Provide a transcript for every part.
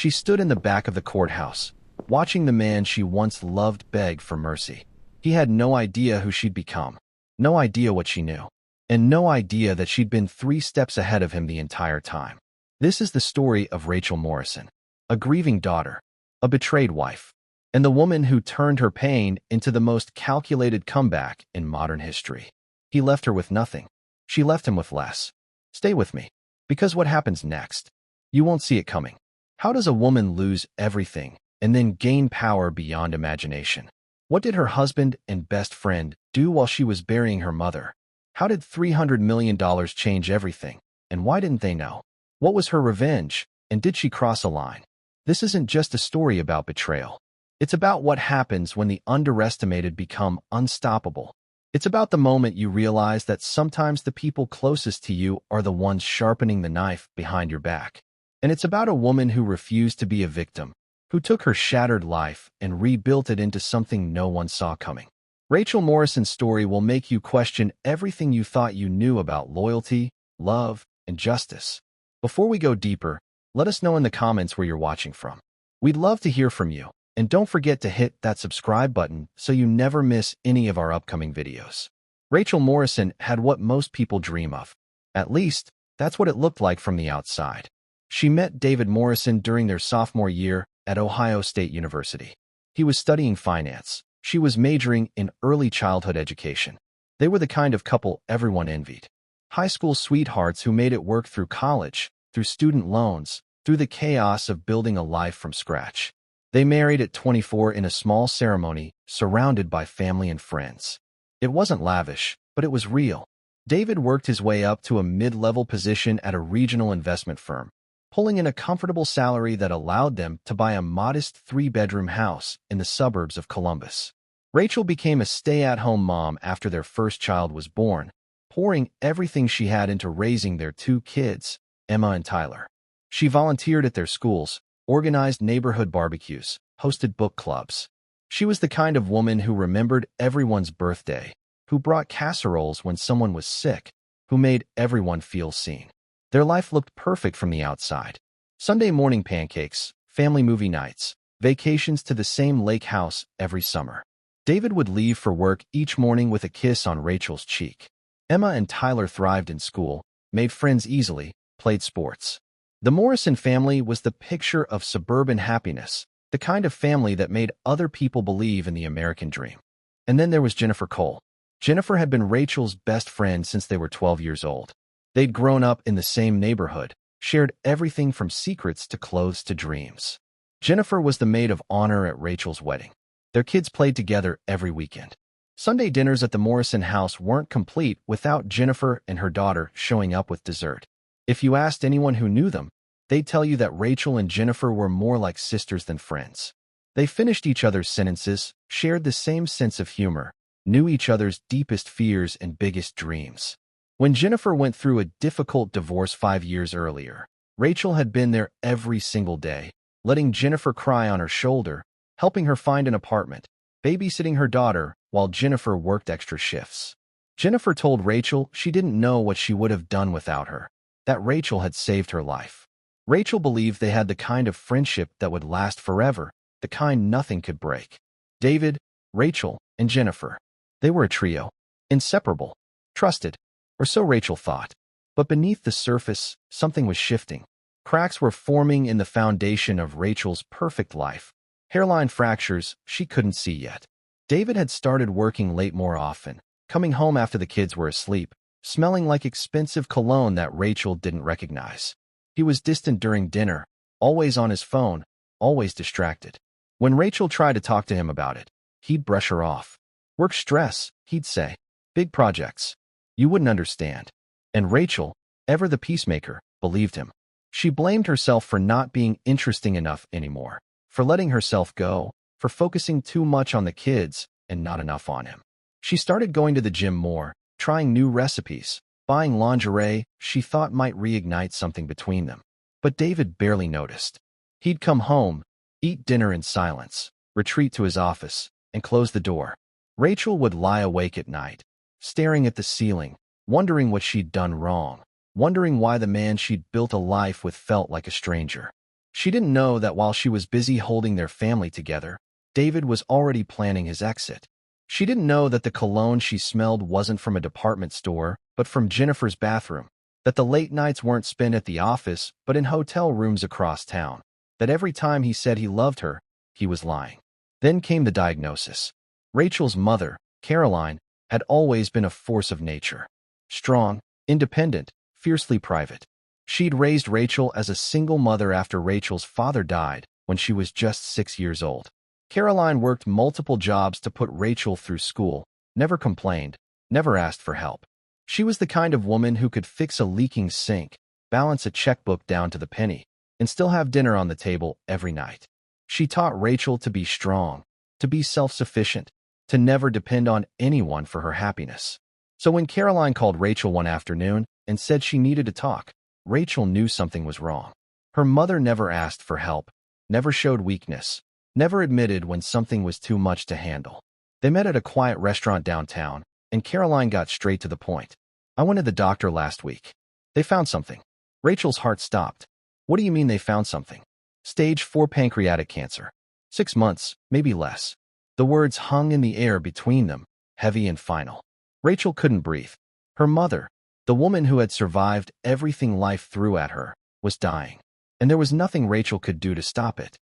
She stood in the back of the courthouse, watching the man she once loved beg for mercy. He had no idea who she'd become, no idea what she knew, and no idea that she'd been 3 steps ahead of him the entire time. This is the story of Rachel Morrison, a grieving daughter, a betrayed wife, and the woman who turned her pain into the most calculated comeback in modern history. He left her with nothing. She left him with less. Stay with me, because what happens next? You won't see it coming. How does a woman lose everything and then gain power beyond imagination? What did her husband and best friend do while she was burying her mother? How did $300 million change everything, and why didn't they know? What was her revenge, and did she cross a line? This isn't just a story about betrayal. It's about what happens when the underestimated become unstoppable. It's about the moment you realize that sometimes the people closest to you are the ones sharpening the knife behind your back. And it's about a woman who refused to be a victim, who took her shattered life and rebuilt it into something no one saw coming. Rachel Morrison's story will make you question everything you thought you knew about loyalty, love, and justice. Before we go deeper, let us know in the comments where you're watching from. We'd love to hear from you, and don't forget to hit that subscribe button so you never miss any of our upcoming videos. Rachel Morrison had what most people dream of. At least, that's what it looked like from the outside. She met David Morrison during their sophomore year at Ohio State University. He was studying finance. She was majoring in early childhood education. They were the kind of couple everyone envied. High school sweethearts who made it work through college, through student loans, through the chaos of building a life from scratch. They married at 24 in a small ceremony, surrounded by family and friends. It wasn't lavish, but it was real. David worked his way up to a mid-level position at a regional investment firm, pulling in a comfortable salary that allowed them to buy a modest 3-bedroom house in the suburbs of Columbus. Rachel became a stay-at-home mom after their first child was born, pouring everything she had into raising their 2 kids, Emma and Tyler. She volunteered at their schools, organized neighborhood barbecues, hosted book clubs. She was the kind of woman who remembered everyone's birthday, who brought casseroles when someone was sick, who made everyone feel seen. Their life looked perfect from the outside. Sunday morning pancakes, family movie nights, vacations to the same lake house every summer. David would leave for work each morning with a kiss on Rachel's cheek. Emma and Tyler thrived in school, made friends easily, played sports. The Morrison family was the picture of suburban happiness, the kind of family that made other people believe in the American dream. And then there was Jennifer Cole. Jennifer had been Rachel's best friend since they were 12 years old. They'd grown up in the same neighborhood, shared everything from secrets to clothes to dreams. Jennifer was the maid of honor at Rachel's wedding. Their kids played together every weekend. Sunday dinners at the Morrison house weren't complete without Jennifer and her daughter showing up with dessert. If you asked anyone who knew them, they'd tell you that Rachel and Jennifer were more like sisters than friends. They finished each other's sentences, shared the same sense of humor, knew each other's deepest fears and biggest dreams. When Jennifer went through a difficult divorce 5 years earlier, Rachel had been there every single day, letting Jennifer cry on her shoulder, helping her find an apartment, babysitting her daughter while Jennifer worked extra shifts. Jennifer told Rachel she didn't know what she would have done without her, that Rachel had saved her life. Rachel believed they had the kind of friendship that would last forever, the kind nothing could break. David, Rachel, and Jennifer. They were a trio, inseparable, trusted, or so Rachel thought. But beneath the surface, something was shifting. Cracks were forming in the foundation of Rachel's perfect life. Hairline fractures she couldn't see yet. David had started working late more often, coming home after the kids were asleep, smelling like expensive cologne that Rachel didn't recognize. He was distant during dinner, always on his phone, always distracted. When Rachel tried to talk to him about it, he'd brush her off. Work stress, he'd say. Big projects. You wouldn't understand. And Rachel, ever the peacemaker, believed him. She blamed herself for not being interesting enough anymore, for letting herself go, for focusing too much on the kids and not enough on him. She started going to the gym more, trying new recipes, buying lingerie she thought might reignite something between them. But David barely noticed. He'd come home, eat dinner in silence, retreat to his office, and close the door. Rachel would lie awake at night, staring at the ceiling, wondering what she'd done wrong, wondering why the man she'd built a life with felt like a stranger. She didn't know that while she was busy holding their family together, David was already planning his exit. She didn't know that the cologne she smelled wasn't from a department store, but from Jennifer's bathroom, that the late nights weren't spent at the office, but in hotel rooms across town, that every time he said he loved her, he was lying. Then came the diagnosis. Rachel's mother, Caroline, had always been a force of nature. Strong, independent, fiercely private. She'd raised Rachel as a single mother after Rachel's father died when she was just 6 years old. Caroline worked multiple jobs to put Rachel through school, never complained, never asked for help. She was the kind of woman who could fix a leaking sink, balance a checkbook down to the penny, and still have dinner on the table every night. She taught Rachel to be strong, to be self-sufficient, to never depend on anyone for her happiness. So when Caroline called Rachel one afternoon and said she needed to talk, Rachel knew something was wrong. Her mother never asked for help, never showed weakness, never admitted when something was too much to handle. They met at a quiet restaurant downtown, and Caroline got straight to the point. I went to the doctor last week. They found something. Rachel's heart stopped. What do you mean they found something? Stage 4 pancreatic cancer. 6 months, maybe less. The words hung in the air between them, heavy and final. Rachel couldn't breathe. Her mother, the woman who had survived everything life threw at her, was dying. And there was nothing Rachel could do to stop it.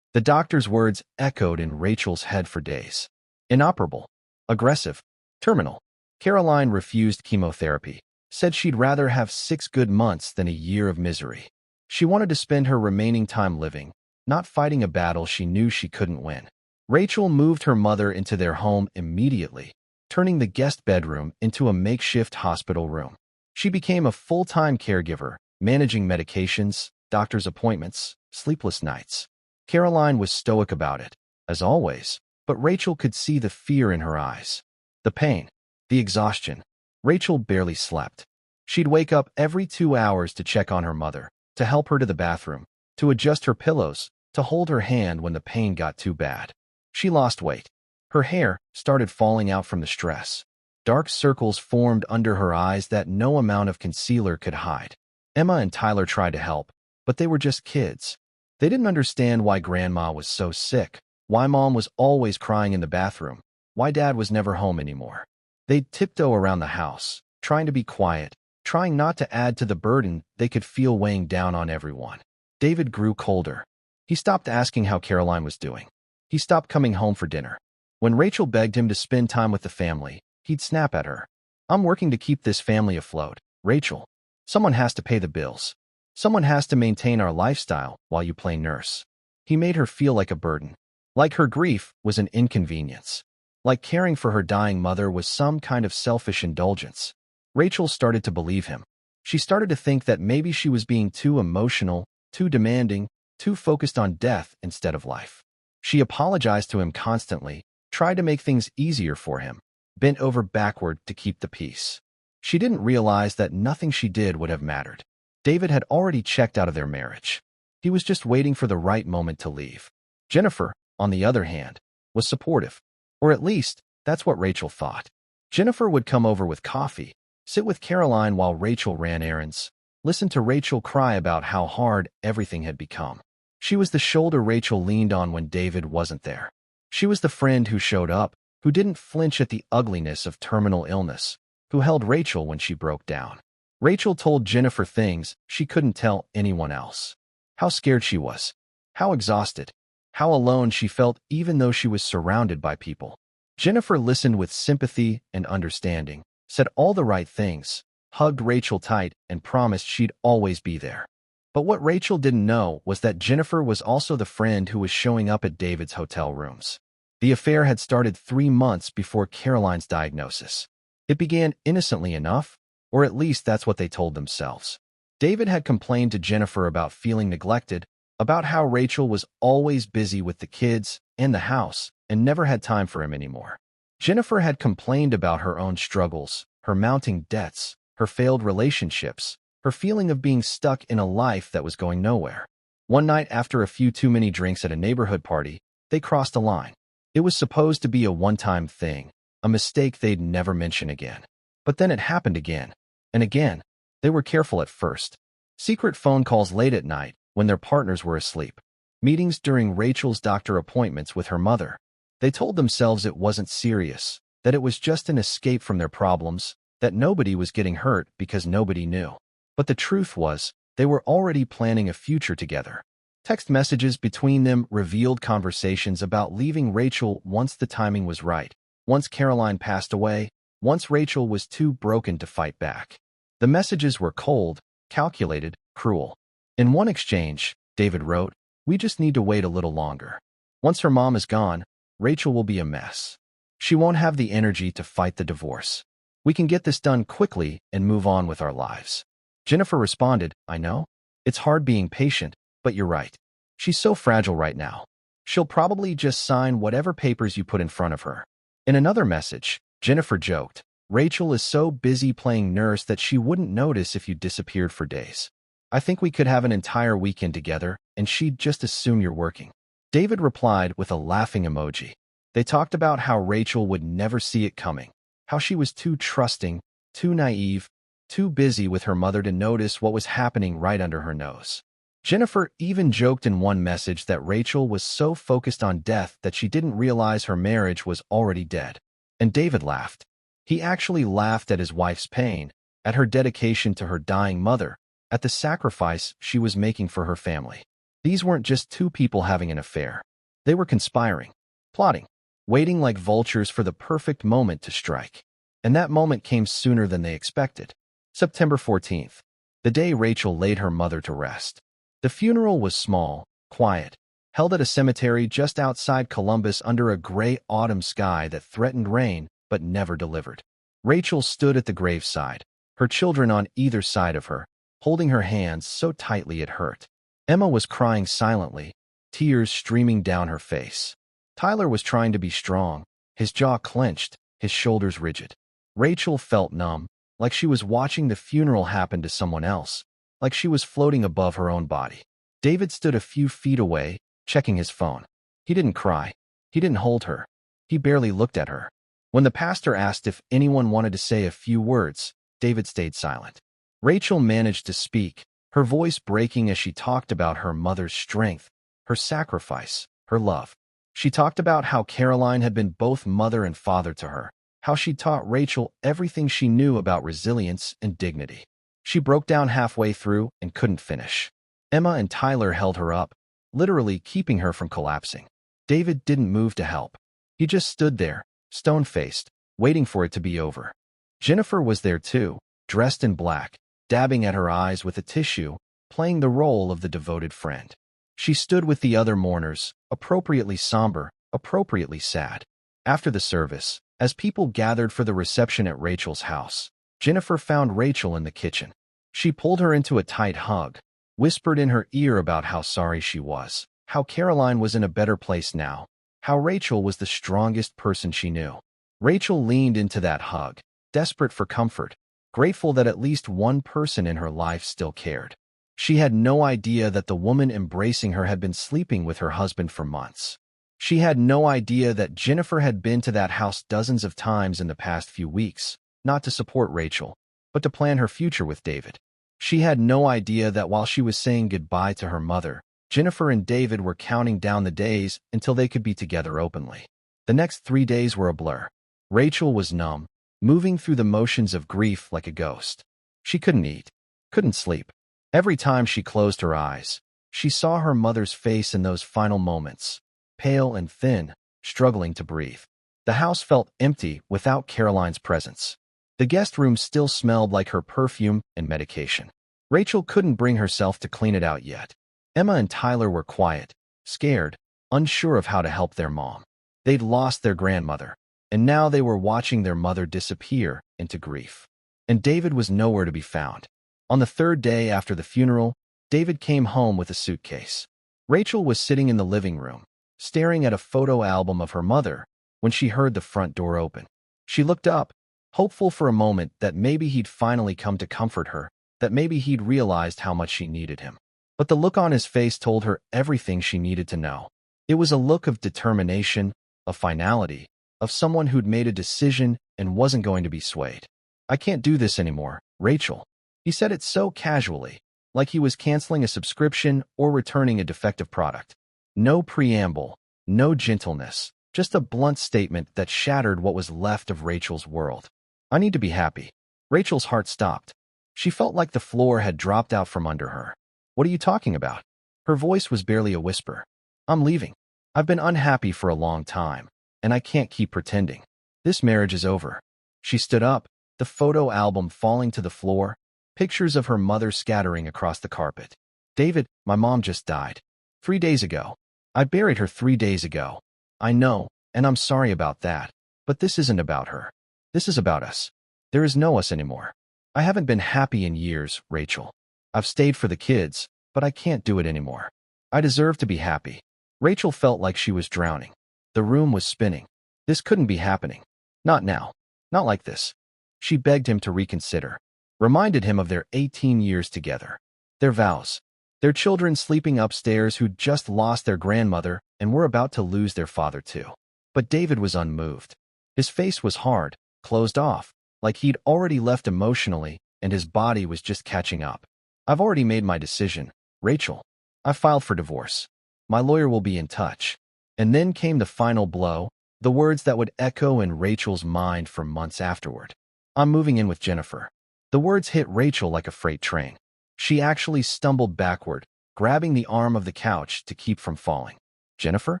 The doctor's words echoed in Rachel's head for days. Inoperable. Aggressive. Terminal. Caroline refused chemotherapy, said she'd rather have 6 good months than a year of misery. She wanted to spend her remaining time living, not fighting a battle she knew she couldn't win. Rachel moved her mother into their home immediately, turning the guest bedroom into a makeshift hospital room. She became a full-time caregiver, managing medications, doctor's appointments, sleepless nights. Caroline was stoic about it, as always, but Rachel could see the fear in her eyes. The pain, the exhaustion. Rachel barely slept. She'd wake up every 2 hours to check on her mother, to help her to the bathroom, to adjust her pillows, to hold her hand when the pain got too bad. She lost weight. Her hair started falling out from the stress. Dark circles formed under her eyes that no amount of concealer could hide. Emma and Tyler tried to help, but they were just kids. They didn't understand why Grandma was so sick, why Mom was always crying in the bathroom, why Dad was never home anymore. They'd tiptoe around the house, trying to be quiet, trying not to add to the burden they could feel weighing down on everyone. David grew colder. He stopped asking how Caroline was doing. He stopped coming home for dinner. When Rachel begged him to spend time with the family, he'd snap at her. I'm working to keep this family afloat, Rachel. Someone has to pay the bills. Someone has to maintain our lifestyle while you play nurse. He made her feel like a burden. Like her grief was an inconvenience. Like caring for her dying mother was some kind of selfish indulgence. Rachel started to believe him. She started to think that maybe she was being too emotional, too demanding, too focused on death instead of life. She apologized to him constantly, tried to make things easier for him, bent over backward to keep the peace. She didn't realize that nothing she did would have mattered. David had already checked out of their marriage. He was just waiting for the right moment to leave. Jennifer, on the other hand, was supportive. Or at least, that's what Rachel thought. Jennifer would come over with coffee, sit with Caroline while Rachel ran errands, listen to Rachel cry about how hard everything had become. She was the shoulder Rachel leaned on when David wasn't there. She was the friend who showed up, who didn't flinch at the ugliness of terminal illness, who held Rachel when she broke down. Rachel told Jennifer things she couldn't tell anyone else. How scared she was. How exhausted. How alone she felt even though she was surrounded by people. Jennifer listened with sympathy and understanding, said all the right things, hugged Rachel tight, and promised she'd always be there. But what Rachel didn't know was that Jennifer was also the friend who was showing up at David's hotel rooms. The affair had started 3 months before Caroline's diagnosis. It began innocently enough, or at least that's what they told themselves. David had complained to Jennifer about feeling neglected, about how Rachel was always busy with the kids and the house and never had time for him anymore. Jennifer had complained about her own struggles, her mounting debts, her failed relationships, her feeling of being stuck in a life that was going nowhere. One night after a few too many drinks at a neighborhood party, they crossed a line. It was supposed to be a one-time thing, a mistake they'd never mention again. But then it happened again. And again. They were careful at first. Secret phone calls late at night, when their partners were asleep. Meetings during Rachel's doctor appointments with her mother. They told themselves it wasn't serious, that it was just an escape from their problems, that nobody was getting hurt because nobody knew. But the truth was, they were already planning a future together. Text messages between them revealed conversations about leaving Rachel once the timing was right, once Caroline passed away, once Rachel was too broken to fight back. The messages were cold, calculated, cruel. In one exchange, David wrote, "We just need to wait a little longer. Once her mom is gone, Rachel will be a mess. She won't have the energy to fight the divorce. We can get this done quickly and move on with our lives." Jennifer responded, "I know. It's hard being patient, but you're right. She's so fragile right now. She'll probably just sign whatever papers you put in front of her." In another message, Jennifer joked, "Rachel is so busy playing nurse that she wouldn't notice if you disappeared for days. I think we could have an entire weekend together, and she'd just assume you're working." David replied with a laughing emoji. They talked about how Rachel would never see it coming, how she was too trusting, too naive, too busy with her mother to notice what was happening right under her nose. Jennifer even joked in one message that Rachel was so focused on death that she didn't realize her marriage was already dead. And David laughed. He actually laughed at his wife's pain, at her dedication to her dying mother, at the sacrifice she was making for her family. These weren't just two people having an affair. They were conspiring, plotting, waiting like vultures for the perfect moment to strike. And that moment came sooner than they expected. September 14th, the day Rachel laid her mother to rest. The funeral was small, quiet, held at a cemetery just outside Columbus under a gray autumn sky that threatened rain but never delivered. Rachel stood at the graveside, her children on either side of her, holding her hands so tightly it hurt. Emma was crying silently, tears streaming down her face. Tyler was trying to be strong, his jaw clenched, his shoulders rigid. Rachel felt numb, like she was watching the funeral happen to someone else, like she was floating above her own body. David stood a few feet away, checking his phone. He didn't cry. He didn't hold her. He barely looked at her. When the pastor asked if anyone wanted to say a few words, David stayed silent. Rachel managed to speak, her voice breaking as she talked about her mother's strength, her sacrifice, her love. She talked about how Caroline had been both mother and father to her, how she taught Rachel everything she knew about resilience and dignity. She broke down halfway through and couldn't finish. Emma and Tyler held her up, literally keeping her from collapsing. David didn't move to help. He just stood there, stone-faced, waiting for it to be over. Jennifer was there too, dressed in black, dabbing at her eyes with a tissue, playing the role of the devoted friend. She stood with the other mourners, appropriately somber, appropriately sad. After the service, as people gathered for the reception at Rachel's house, Jennifer found Rachel in the kitchen. She pulled her into a tight hug, whispered in her ear about how sorry she was, how Caroline was in a better place now, how Rachel was the strongest person she knew. Rachel leaned into that hug, desperate for comfort, grateful that at least one person in her life still cared. She had no idea that the woman embracing her had been sleeping with her husband for months. She had no idea that Jennifer had been to that house dozens of times in the past few weeks, not to support Rachel, but to plan her future with David. She had no idea that while she was saying goodbye to her mother, Jennifer and David were counting down the days until they could be together openly. The next 3 days were a blur. Rachel was numb, moving through the motions of grief like a ghost. She couldn't eat, couldn't sleep. Every time she closed her eyes, she saw her mother's face in those final moments, pale and thin, struggling to breathe. The house felt empty without Caroline's presence. The guest room still smelled like her perfume and medication. Rachel couldn't bring herself to clean it out yet. Emma and Tyler were quiet, scared, unsure of how to help their mom. They'd lost their grandmother, and now they were watching their mother disappear into grief. And David was nowhere to be found. On the third day after the funeral, David came home with a suitcase. Rachel was sitting in the living room, staring at a photo album of her mother, when she heard the front door open. She looked up, hopeful for a moment that maybe he'd finally come to comfort her, that maybe he'd realized how much she needed him. But the look on his face told her everything she needed to know. It was a look of determination, of finality, of someone who'd made a decision and wasn't going to be swayed. "I can't do this anymore, Rachel." He said it so casually, like he was canceling a subscription or returning a defective product. No preamble, no gentleness, just a blunt statement that shattered what was left of Rachel's world. I need to be happy. Rachel's heart stopped. She felt like the floor had dropped out from under her. What are you talking about? Her voice was barely a whisper. I'm leaving. I've been unhappy for a long time, and I can't keep pretending. This marriage is over. She stood up, the photo album falling to the floor, pictures of her mother scattering across the carpet. David, my mom just died. 3 days ago. I buried her 3 days ago. I know, and I'm sorry about that, but this isn't about her. This is about us. There is no us anymore. I haven't been happy in years, Rachel. I've stayed for the kids, but I can't do it anymore. I deserve to be happy. Rachel felt like she was drowning. The room was spinning. This couldn't be happening. Not now. Not like this. She begged him to reconsider. Reminded him of their 18 years together. Their vows. Their children sleeping upstairs who'd just lost their grandmother and were about to lose their father too. But David was unmoved. His face was hard, closed off, like he'd already left emotionally and his body was just catching up. I've already made my decision, Rachel. I filed for divorce. My lawyer will be in touch. And then came the final blow, the words that would echo in Rachel's mind for months afterward. I'm moving in with Jennifer. The words hit Rachel like a freight train. She actually stumbled backward, grabbing the arm of the couch to keep from falling. Jennifer?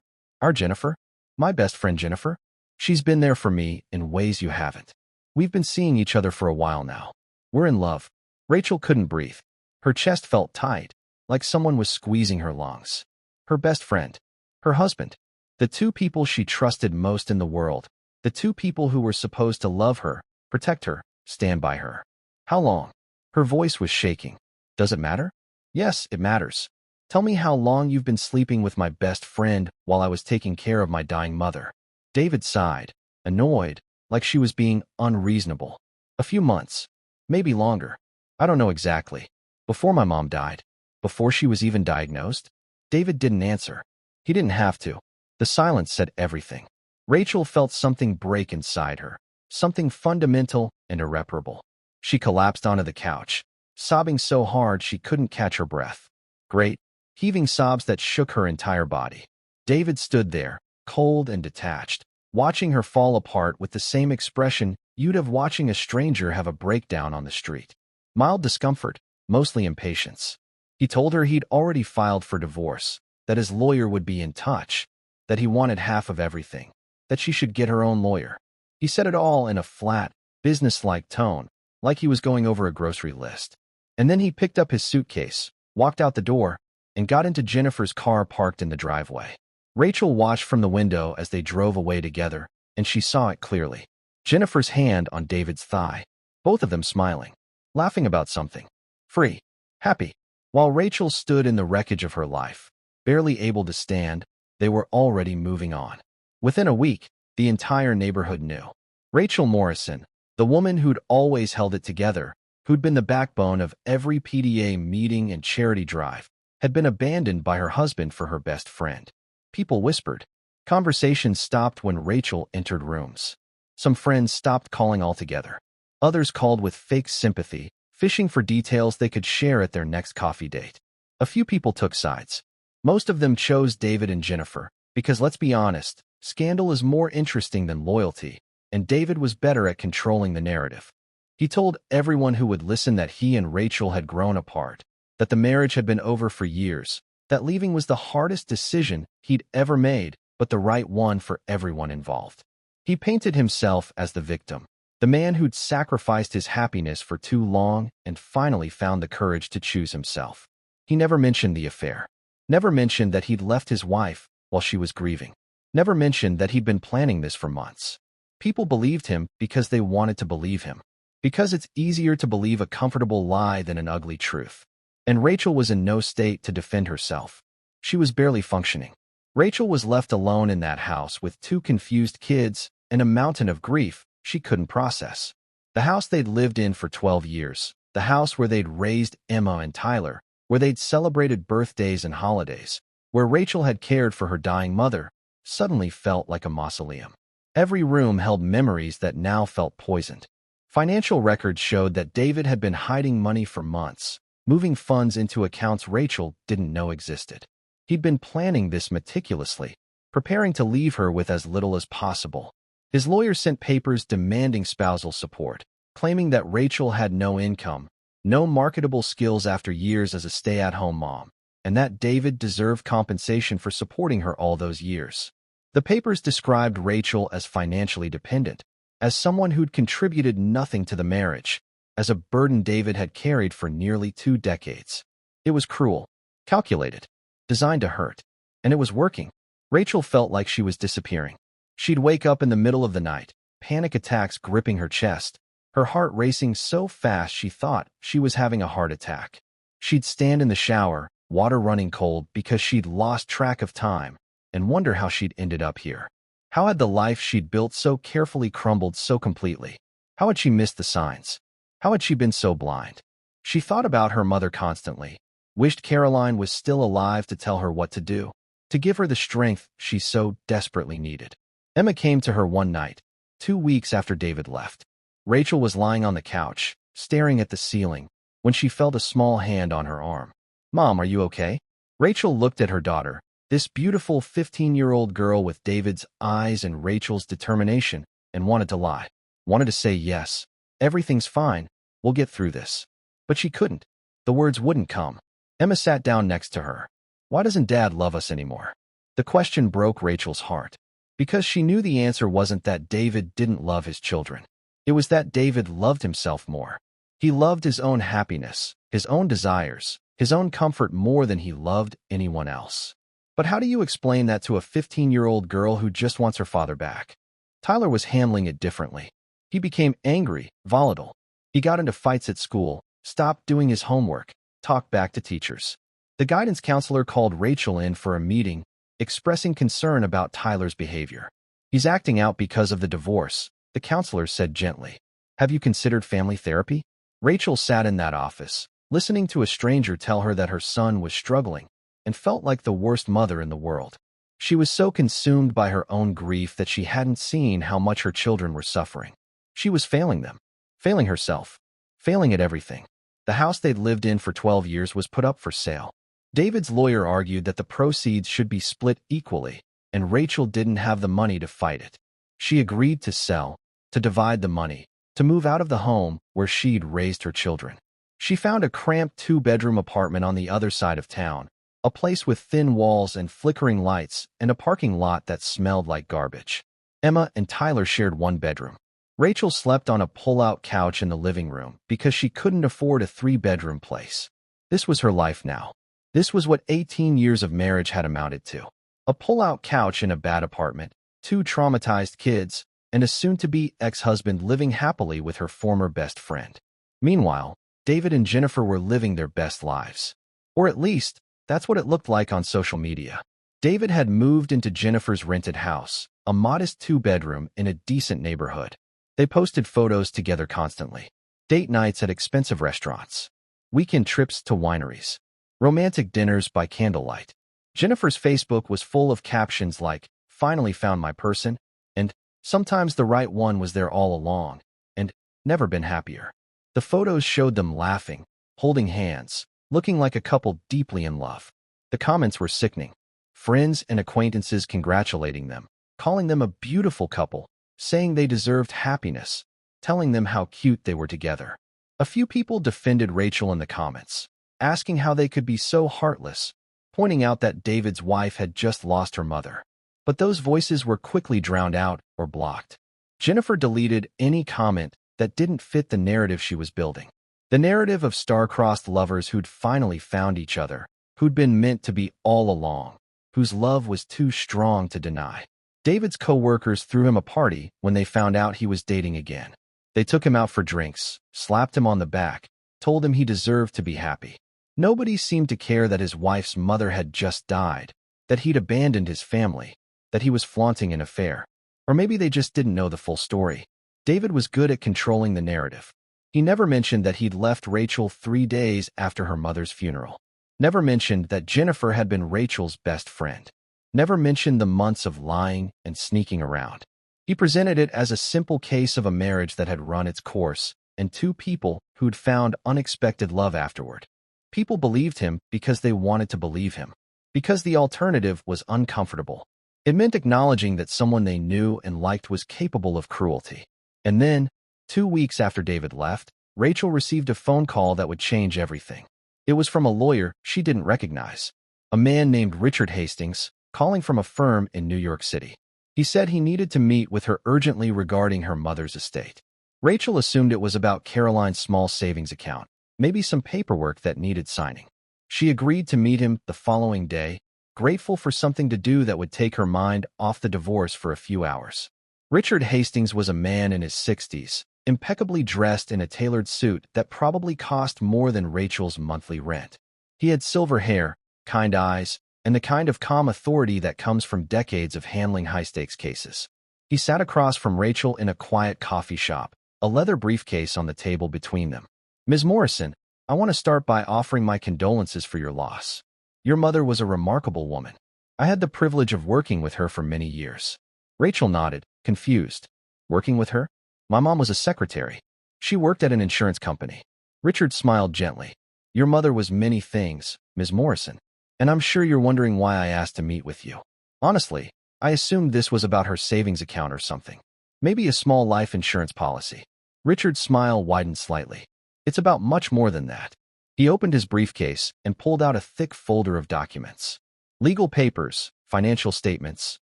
Our Jennifer? My best friend Jennifer? She's been there for me in ways you haven't. We've been seeing each other for a while now. We're in love. Rachel couldn't breathe. Her chest felt tight, like someone was squeezing her lungs. Her best friend. Her husband. The two people she trusted most in the world. The two people who were supposed to love her, protect her, stand by her. How long? Her voice was shaking. Does it matter? Yes, it matters. Tell me how long you've been sleeping with my best friend while I was taking care of my dying mother. David sighed, annoyed, like she was being unreasonable. A few months. Maybe longer. I don't know exactly. Before my mom died. Before she was even diagnosed. David didn't answer. He didn't have to. The silence said everything. Rachel felt something break inside her. Something fundamental and irreparable. She collapsed onto the couch, sobbing so hard she couldn't catch her breath. Great, heaving sobs that shook her entire body. David stood there, cold and detached, watching her fall apart with the same expression you'd have watching a stranger have a breakdown on the street. Mild discomfort, mostly impatience. He told her he'd already filed for divorce, that his lawyer would be in touch, that he wanted half of everything, that she should get her own lawyer. He said it all in a flat, businesslike tone, like he was going over a grocery list. And then he picked up his suitcase, walked out the door, and got into Jennifer's car parked in the driveway. Rachel watched from the window as they drove away together, and she saw it clearly. Jennifer's hand on David's thigh, both of them smiling, laughing about something. Free, happy. While Rachel stood in the wreckage of her life, barely able to stand, they were already moving on. Within a week, the entire neighborhood knew. Rachel Morrison, the woman who'd always held it together, who'd been the backbone of every PDA meeting and charity drive, had been abandoned by her husband for her best friend. People whispered. Conversations stopped when Rachel entered rooms. Some friends stopped calling altogether. Others called with fake sympathy, fishing for details they could share at their next coffee date. A few people took sides. Most of them chose David and Jennifer, because let's be honest, scandal is more interesting than loyalty, and David was better at controlling the narrative. He told everyone who would listen that he and Rachel had grown apart, that the marriage had been over for years, that leaving was the hardest decision he'd ever made, but the right one for everyone involved. He painted himself as the victim, the man who'd sacrificed his happiness for too long and finally found the courage to choose himself. He never mentioned the affair. Never mentioned that he'd left his wife while she was grieving. Never mentioned that he'd been planning this for months. People believed him because they wanted to believe him. Because it's easier to believe a comfortable lie than an ugly truth. And Rachel was in no state to defend herself. She was barely functioning. Rachel was left alone in that house with 2 confused kids and a mountain of grief she couldn't process. The house they'd lived in for 12 years. The house where they'd raised Emma and Tyler. Where they'd celebrated birthdays and holidays. Where Rachel had cared for her dying mother, suddenly felt like a mausoleum. Every room held memories that now felt poisoned. Financial records showed that David had been hiding money for months, moving funds into accounts Rachel didn't know existed. He'd been planning this meticulously, preparing to leave her with as little as possible. His lawyer sent papers demanding spousal support, claiming that Rachel had no income, no marketable skills after years as a stay-at-home mom, and that David deserved compensation for supporting her all those years. The papers described Rachel as financially dependent, as someone who'd contributed nothing to the marriage, as a burden David had carried for nearly 2 decades. It was cruel, calculated, designed to hurt, and it was working. Rachel felt like she was disappearing. She'd wake up in the middle of the night, panic attacks gripping her chest, her heart racing so fast she thought she was having a heart attack. She'd stand in the shower, water running cold because she'd lost track of time, and wonder how she'd ended up here. How had the life she'd built so carefully crumbled so completely? How had she missed the signs? How had she been so blind? She thought about her mother constantly, wished Caroline was still alive to tell her what to do, to give her the strength she so desperately needed. Emma came to her one night, 2 weeks after David left. Rachel was lying on the couch, staring at the ceiling, when she felt a small hand on her arm. "Mom, are you okay?" Rachel looked at her daughter, this beautiful 15-year-old girl with David's eyes and Rachel's determination, and wanted to lie. Wanted to say yes. Everything's fine. We'll get through this. But she couldn't. The words wouldn't come. Emma sat down next to her. Why doesn't Dad love us anymore? The question broke Rachel's heart. Because she knew the answer wasn't that David didn't love his children. It was that David loved himself more. He loved his own happiness, his own desires, his own comfort more than he loved anyone else. But how do you explain that to a 15-year-old girl who just wants her father back? Tyler was handling it differently. He became angry, volatile. He got into fights at school, stopped doing his homework, talked back to teachers. The guidance counselor called Rachel in for a meeting, expressing concern about Tyler's behavior. "He's acting out because of the divorce," the counselor said gently. "Have you considered family therapy?" Rachel sat in that office, listening to a stranger tell her that her son was struggling, and felt like the worst mother in the world. She was so consumed by her own grief that she hadn't seen how much her children were suffering. She was failing them, failing herself, failing at everything. The house they'd lived in for 12 years was put up for sale. David's lawyer argued that the proceeds should be split equally, and Rachel didn't have the money to fight it. She agreed to sell, to divide the money, to move out of the home where she'd raised her children. She found a cramped 2-bedroom apartment on the other side of town, a place with thin walls and flickering lights and a parking lot that smelled like garbage. Emma and Tyler shared one bedroom. Rachel slept on a pull-out couch in the living room because she couldn't afford a 3-bedroom place. This was her life now. This was what 18 years of marriage had amounted to. A pull-out couch in a bad apartment, 2 traumatized kids, and a soon-to-be ex-husband living happily with her former best friend. Meanwhile, David and Jennifer were living their best lives. Or at least, that's what it looked like on social media. David had moved into Jennifer's rented house, a modest 2-bedroom in a decent neighborhood. They posted photos together constantly. Date nights at expensive restaurants. Weekend trips to wineries. Romantic dinners by candlelight. Jennifer's Facebook was full of captions like, "Finally found my person," and "Sometimes the right one was there all along," and "Never been happier." The photos showed them laughing, holding hands, looking like a couple deeply in love. The comments were sickening. Friends and acquaintances congratulating them, calling them a beautiful couple, saying they deserved happiness, telling them how cute they were together. A few people defended Rachel in the comments, asking how they could be so heartless, pointing out that David's wife had just lost her mother. But those voices were quickly drowned out or blocked. Jennifer deleted any comment that didn't fit the narrative she was building. The narrative of star-crossed lovers who'd finally found each other, who'd been meant to be all along, whose love was too strong to deny. David's co-workers threw him a party when they found out he was dating again. They took him out for drinks, slapped him on the back, told him he deserved to be happy. Nobody seemed to care that his wife's mother had just died, that he'd abandoned his family, that he was flaunting an affair. Or maybe they just didn't know the full story. David was good at controlling the narrative. He never mentioned that he'd left Rachel 3 days after her mother's funeral. Never mentioned that Jennifer had been Rachel's best friend. Never mentioned the months of lying and sneaking around. He presented it as a simple case of a marriage that had run its course and 2 people who'd found unexpected love afterward. People believed him because they wanted to believe him, because the alternative was uncomfortable. It meant acknowledging that someone they knew and liked was capable of cruelty. And then, 2 weeks after David left, Rachel received a phone call that would change everything. It was from a lawyer she didn't recognize, a man named Richard Hastings, calling from a firm in New York City. He said he needed to meet with her urgently regarding her mother's estate. Rachel assumed it was about Caroline's small savings account, maybe some paperwork that needed signing. She agreed to meet him the following day, grateful for something to do that would take her mind off the divorce for a few hours. Richard Hastings was a man in his 60s, impeccably dressed in a tailored suit that probably cost more than Rachel's monthly rent. He had silver hair, kind eyes, and the kind of calm authority that comes from decades of handling high-stakes cases. He sat across from Rachel in a quiet coffee shop, a leather briefcase on the table between them. "Ms. Morrison, I want to start by offering my condolences for your loss. Your mother was a remarkable woman. I had the privilege of working with her for many years." Rachel nodded, confused. "Working with her? My mom was a secretary. She worked at an insurance company." Richard smiled gently. "Your mother was many things, Ms. Morrison, and I'm sure you're wondering why I asked to meet with you. Honestly, I assumed this was about her savings account or something. Maybe a small life insurance policy." Richard's smile widened slightly. "It's about much more than that." He opened his briefcase and pulled out a thick folder of documents. Legal papers, financial statements,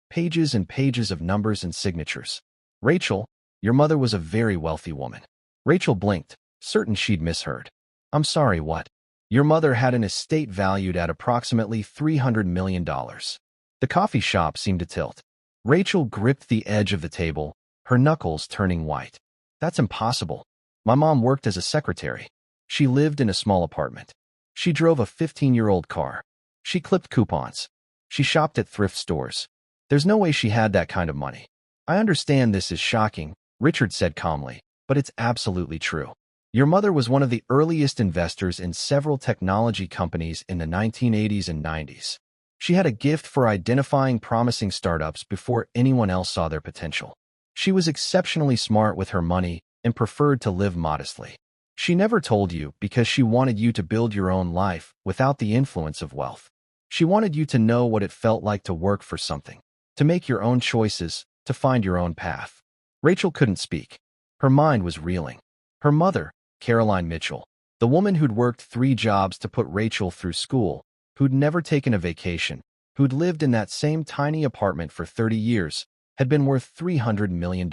pages and pages of numbers and signatures. "Rachel, your mother was a very wealthy woman." Rachel blinked, certain she'd misheard. "I'm sorry, what?" "Your mother had an estate valued at approximately $300 million. The coffee shop seemed to tilt. Rachel gripped the edge of the table, her knuckles turning white. "That's impossible. My mom worked as a secretary. She lived in a small apartment. She drove a 15-year-old car. She clipped coupons. She shopped at thrift stores. There's no way she had that kind of money." "I understand this is shocking," Richard said calmly, "but it's absolutely true. Your mother was one of the earliest investors in several technology companies in the 1980s and 90s. She had a gift for identifying promising startups before anyone else saw their potential. She was exceptionally smart with her money and preferred to live modestly. She never told you because she wanted you to build your own life without the influence of wealth. She wanted you to know what it felt like to work for something, to make your own choices, to find your own path." Rachel couldn't speak. Her mind was reeling. Her mother, Caroline Mitchell, the woman who'd worked 3 jobs to put Rachel through school, who'd never taken a vacation, who'd lived in that same tiny apartment for 30 years, had been worth $300 million.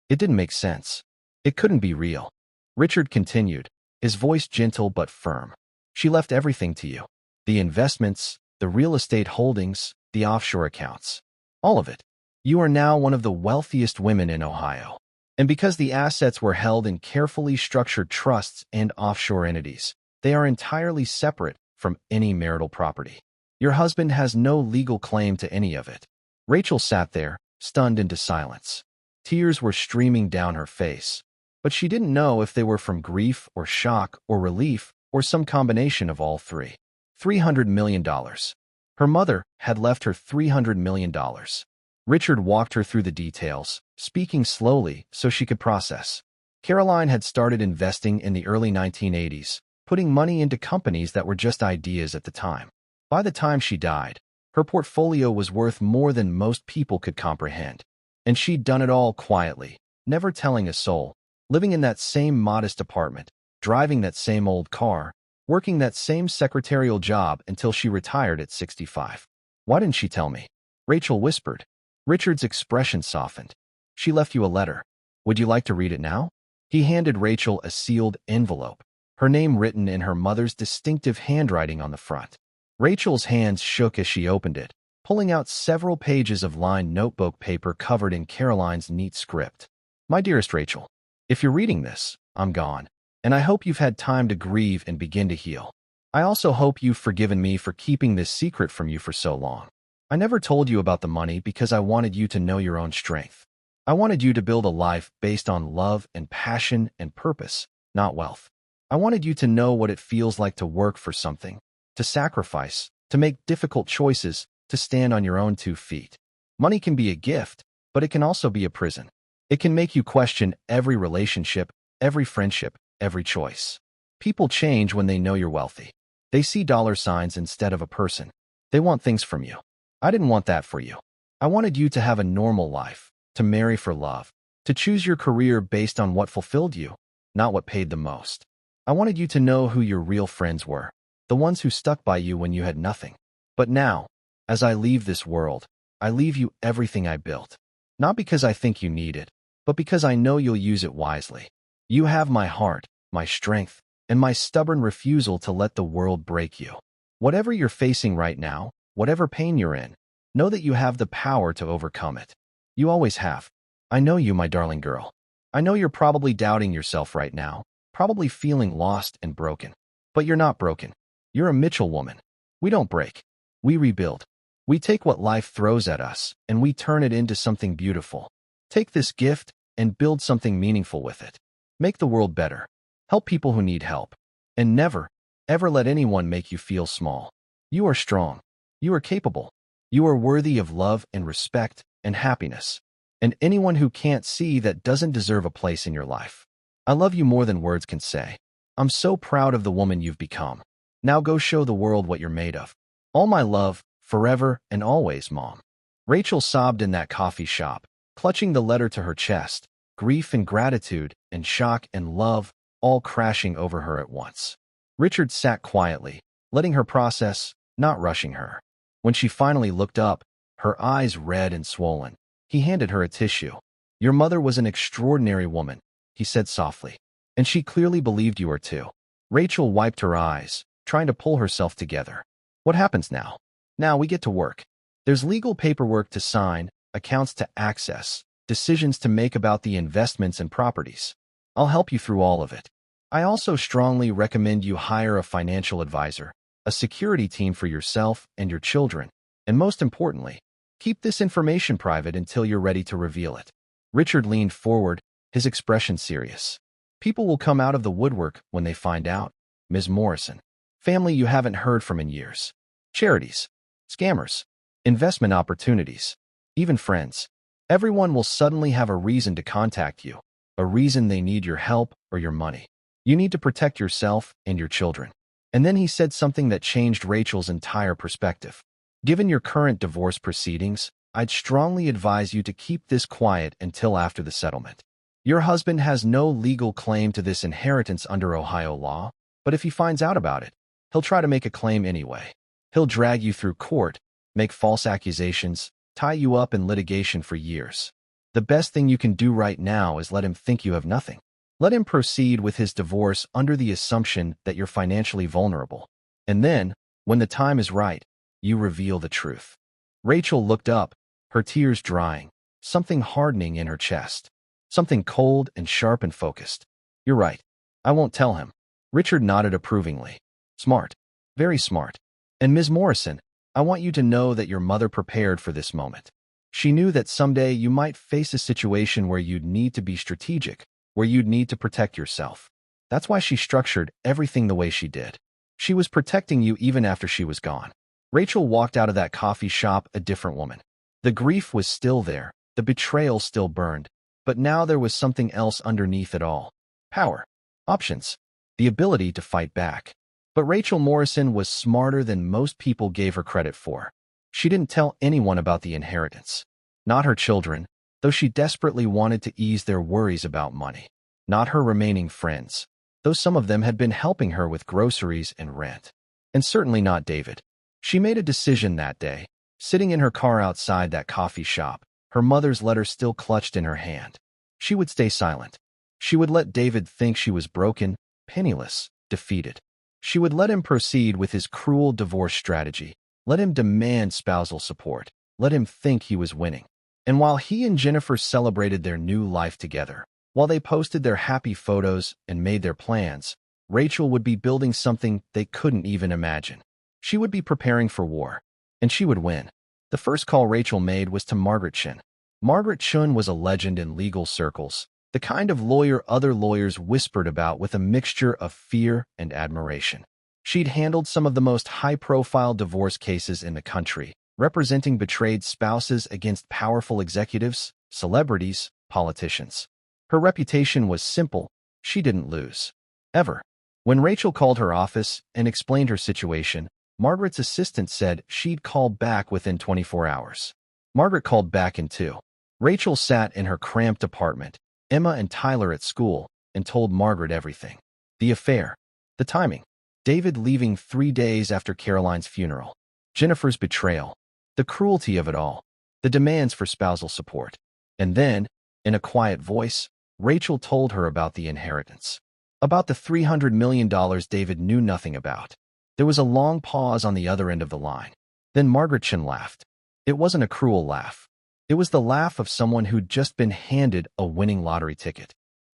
It didn't make sense. It couldn't be real. Richard continued, his voice gentle but firm. "She left everything to you. The investments, the real estate holdings, the offshore accounts. All of it. You are now one of the wealthiest women in Ohio. And because the assets were held in carefully structured trusts and offshore entities, they are entirely separate from any marital property. Your husband has no legal claim to any of it." Rachel sat there, stunned into silence. Tears were streaming down her face, but she didn't know if they were from grief or shock or relief or some combination of all three. $300 million. Her mother had left her $300 million. Richard walked her through the details, speaking slowly so she could process. Caroline had started investing in the early 1980s, putting money into companies that were just ideas at the time. By the time she died, her portfolio was worth more than most people could comprehend. And she'd done it all quietly, never telling a soul, living in that same modest apartment, driving that same old car, working that same secretarial job until she retired at 65. "Why didn't she tell me?" Rachel whispered. Richard's expression softened. "She left you a letter. Would you like to read it now?" He handed Rachel a sealed envelope, her name written in her mother's distinctive handwriting on the front. Rachel's hands shook as she opened it, pulling out several pages of lined notebook paper covered in Caroline's neat script. "My dearest Rachel, if you're reading this, I'm gone, and I hope you've had time to grieve and begin to heal. I also hope you've forgiven me for keeping this secret from you for so long. I never told you about the money because I wanted you to know your own strength. I wanted you to build a life based on love and passion and purpose, not wealth. I wanted you to know what it feels like to work for something, to sacrifice, to make difficult choices, to stand on your own 2 feet. Money can be a gift, but it can also be a prison. It can make you question every relationship, every friendship, every choice. People change when they know you're wealthy. They see dollar signs instead of a person. They want things from you. I didn't want that for you. I wanted you to have a normal life, to marry for love, to choose your career based on what fulfilled you, not what paid the most. I wanted you to know who your real friends were, the ones who stuck by you when you had nothing. But now, as I leave this world, I leave you everything I built. Not because I think you need it, but because I know you'll use it wisely. You have my heart, my strength, and my stubborn refusal to let the world break you. Whatever you're facing right now, whatever pain you're in, know that you have the power to overcome it. You always have. I know you, my darling girl. I know you're probably doubting yourself right now, probably feeling lost and broken. But you're not broken. You're a Mitchell woman. We don't break. We rebuild. We take what life throws at us, and we turn it into something beautiful. Take this gift and build something meaningful with it. Make the world better. Help people who need help. And never, ever let anyone make you feel small. You are strong. You are capable. You are worthy of love and respect and happiness. And anyone who can't see that doesn't deserve a place in your life. I love you more than words can say. I'm so proud of the woman you've become. Now go show the world what you're made of. All my love, forever and always, Mom. Rachel sobbed in that coffee shop, clutching the letter to her chest, grief and gratitude and shock and love all crashing over her at once. Richard sat quietly, letting her process, not rushing her. When she finally looked up, her eyes red and swollen, he handed her a tissue. Your mother was an extraordinary woman, he said softly, and she clearly believed you were too. Rachel wiped her eyes, trying to pull herself together. What happens now? Now we get to work. There's legal paperwork to sign, accounts to access, decisions to make about the investments and properties. I'll help you through all of it. I also strongly recommend you hire a financial advisor, a security team for yourself and your children, and most importantly, keep this information private until you're ready to reveal it. Richard leaned forward, his expression serious. People will come out of the woodwork when they find out. Ms. Morrison. Family you haven't heard from in years. Charities. Scammers. Investment opportunities. Even friends. Everyone will suddenly have a reason to contact you, a reason they need your help or your money. You need to protect yourself and your children. And then he said something that changed Rachel's entire perspective. Given your current divorce proceedings, I'd strongly advise you to keep this quiet until after the settlement. Your husband has no legal claim to this inheritance under Ohio law, but if he finds out about it, he'll try to make a claim anyway. He'll drag you through court, make false accusations, tie you up in litigation for years. The best thing you can do right now is let him think you have nothing. Let him proceed with his divorce under the assumption that you're financially vulnerable. And then, when the time is right, you reveal the truth. Rachel looked up, her tears drying, something hardening in her chest. Something cold and sharp and focused. You're right. I won't tell him. Richard nodded approvingly. Smart. Very smart. And Ms. Morrison, I want you to know that your mother prepared for this moment. She knew that someday you might face a situation where you'd need to be strategic, where you'd need to protect yourself. That's why she structured everything the way she did. She was protecting you even after she was gone. Rachel walked out of that coffee shop a different woman. The grief was still there, the betrayal still burned, but now there was something else underneath it all. Power. Options. The ability to fight back. But Rachel Morrison was smarter than most people gave her credit for. She didn't tell anyone about the inheritance. Not her children, though she desperately wanted to ease their worries about money. Not her remaining friends, though some of them had been helping her with groceries and rent. And certainly not David. She made a decision that day, sitting in her car outside that coffee shop, her mother's letter still clutched in her hand. She would stay silent. She would let David think she was broken, penniless, defeated. She would let him proceed with his cruel divorce strategy, let him demand spousal support, let him think he was winning. And while he and Jennifer celebrated their new life together, while they posted their happy photos and made their plans, Rachel would be building something they couldn't even imagine. She would be preparing for war, and she would win. The first call Rachel made was to Margaret Chun. Margaret Chun was a legend in legal circles, the kind of lawyer other lawyers whispered about with a mixture of fear and admiration. She'd handled some of the most high-profile divorce cases in the country, representing betrayed spouses against powerful executives, celebrities, politicians. Her reputation was simple. She didn't lose. Ever. When Rachel called her office and explained her situation, Margaret's assistant said she'd call back within 24 hours. Margaret called back in 2. Rachel sat in her cramped apartment, Emma and Tyler at school, and told Margaret everything. The affair, the timing, David leaving 3 days after Caroline's funeral, Jennifer's betrayal, the cruelty of it all, the demands for spousal support. And then, in a quiet voice, Rachel told her about the inheritance, about the $300 million David knew nothing about. There was a long pause on the other end of the line. Then Margaret Chin laughed. It wasn't a cruel laugh. It was the laugh of someone who'd just been handed a winning lottery ticket.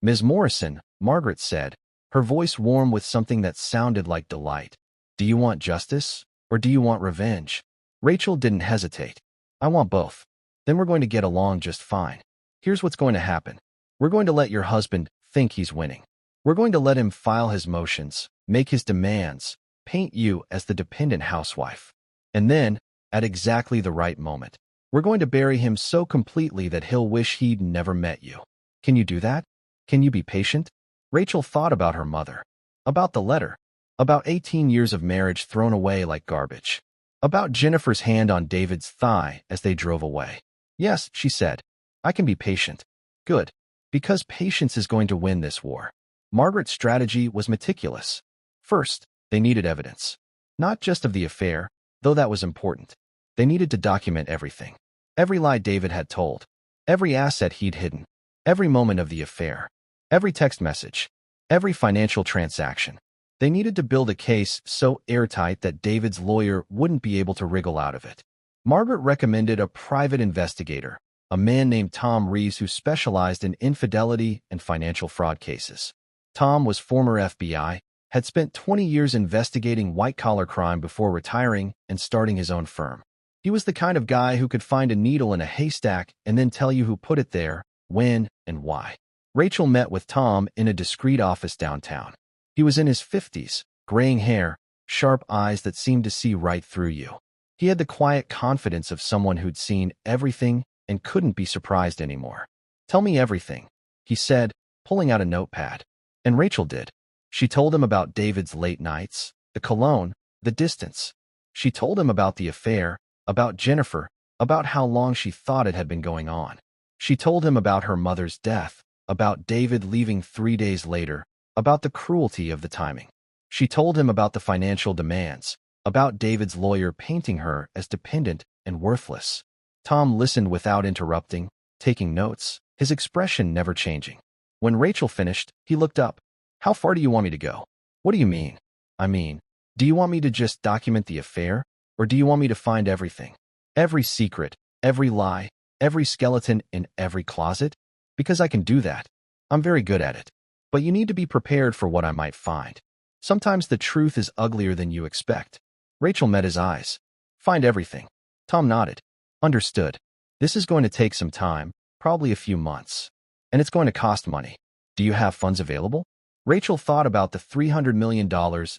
"Ms. Morrison," Margaret said, her voice warm with something that sounded like delight. "Do you want justice, or do you want revenge?" Rachel didn't hesitate. "I want both. Then we're going to get along just fine. Here's what's going to happen. We're going to let your husband think he's winning. We're going to let him file his motions, make his demands, paint you as the dependent housewife. And then, at exactly the right moment, we're going to bury him so completely that he'll wish he'd never met you. Can you do that? Can you be patient?" Rachel thought about her mother, about the letter, about 18 years of marriage thrown away like garbage, about Jennifer's hand on David's thigh as they drove away. "Yes," she said, "I can be patient." "Good, because patience is going to win this war." Margaret's strategy was meticulous. First, they needed evidence. Not just of the affair, though that was important. They needed to document everything. Every lie David had told, every asset he'd hidden, every moment of the affair, every text message, every financial transaction. They needed to build a case so airtight that David's lawyer wouldn't be able to wriggle out of it. Margaret recommended a private investigator, a man named Tom Reeves who specialized in infidelity and financial fraud cases. Tom was former FBI, had spent 20 years investigating white-collar crime before retiring and starting his own firm. He was the kind of guy who could find a needle in a haystack and then tell you who put it there, when, and why. Rachel met with Tom in a discreet office downtown. He was in his 50s, graying hair, sharp eyes that seemed to see right through you. He had the quiet confidence of someone who'd seen everything and couldn't be surprised anymore. "Tell me everything," he said, pulling out a notepad. And Rachel did. She told him about David's late nights, the cologne, the distance. She told him about the affair, about Jennifer, about how long she thought it had been going on. She told him about her mother's death, about David leaving 3 days later, about the cruelty of the timing. She told him about the financial demands, about David's lawyer painting her as dependent and worthless. Tom listened without interrupting, taking notes, his expression never changing. When Rachel finished, he looked up. "How far do you want me to go?" "What do you mean?" "I mean, do you want me to just document the affair, or do you want me to find everything? Every secret, every lie, every skeleton in every closet? Because I can do that. I'm very good at it. But you need to be prepared for what I might find. Sometimes the truth is uglier than you expect." Rachel met his eyes. "Find everything." Tom nodded. "Understood. This is going to take some time, probably a few months. And it's going to cost money. Do you have funds available?" Rachel thought about the $300 million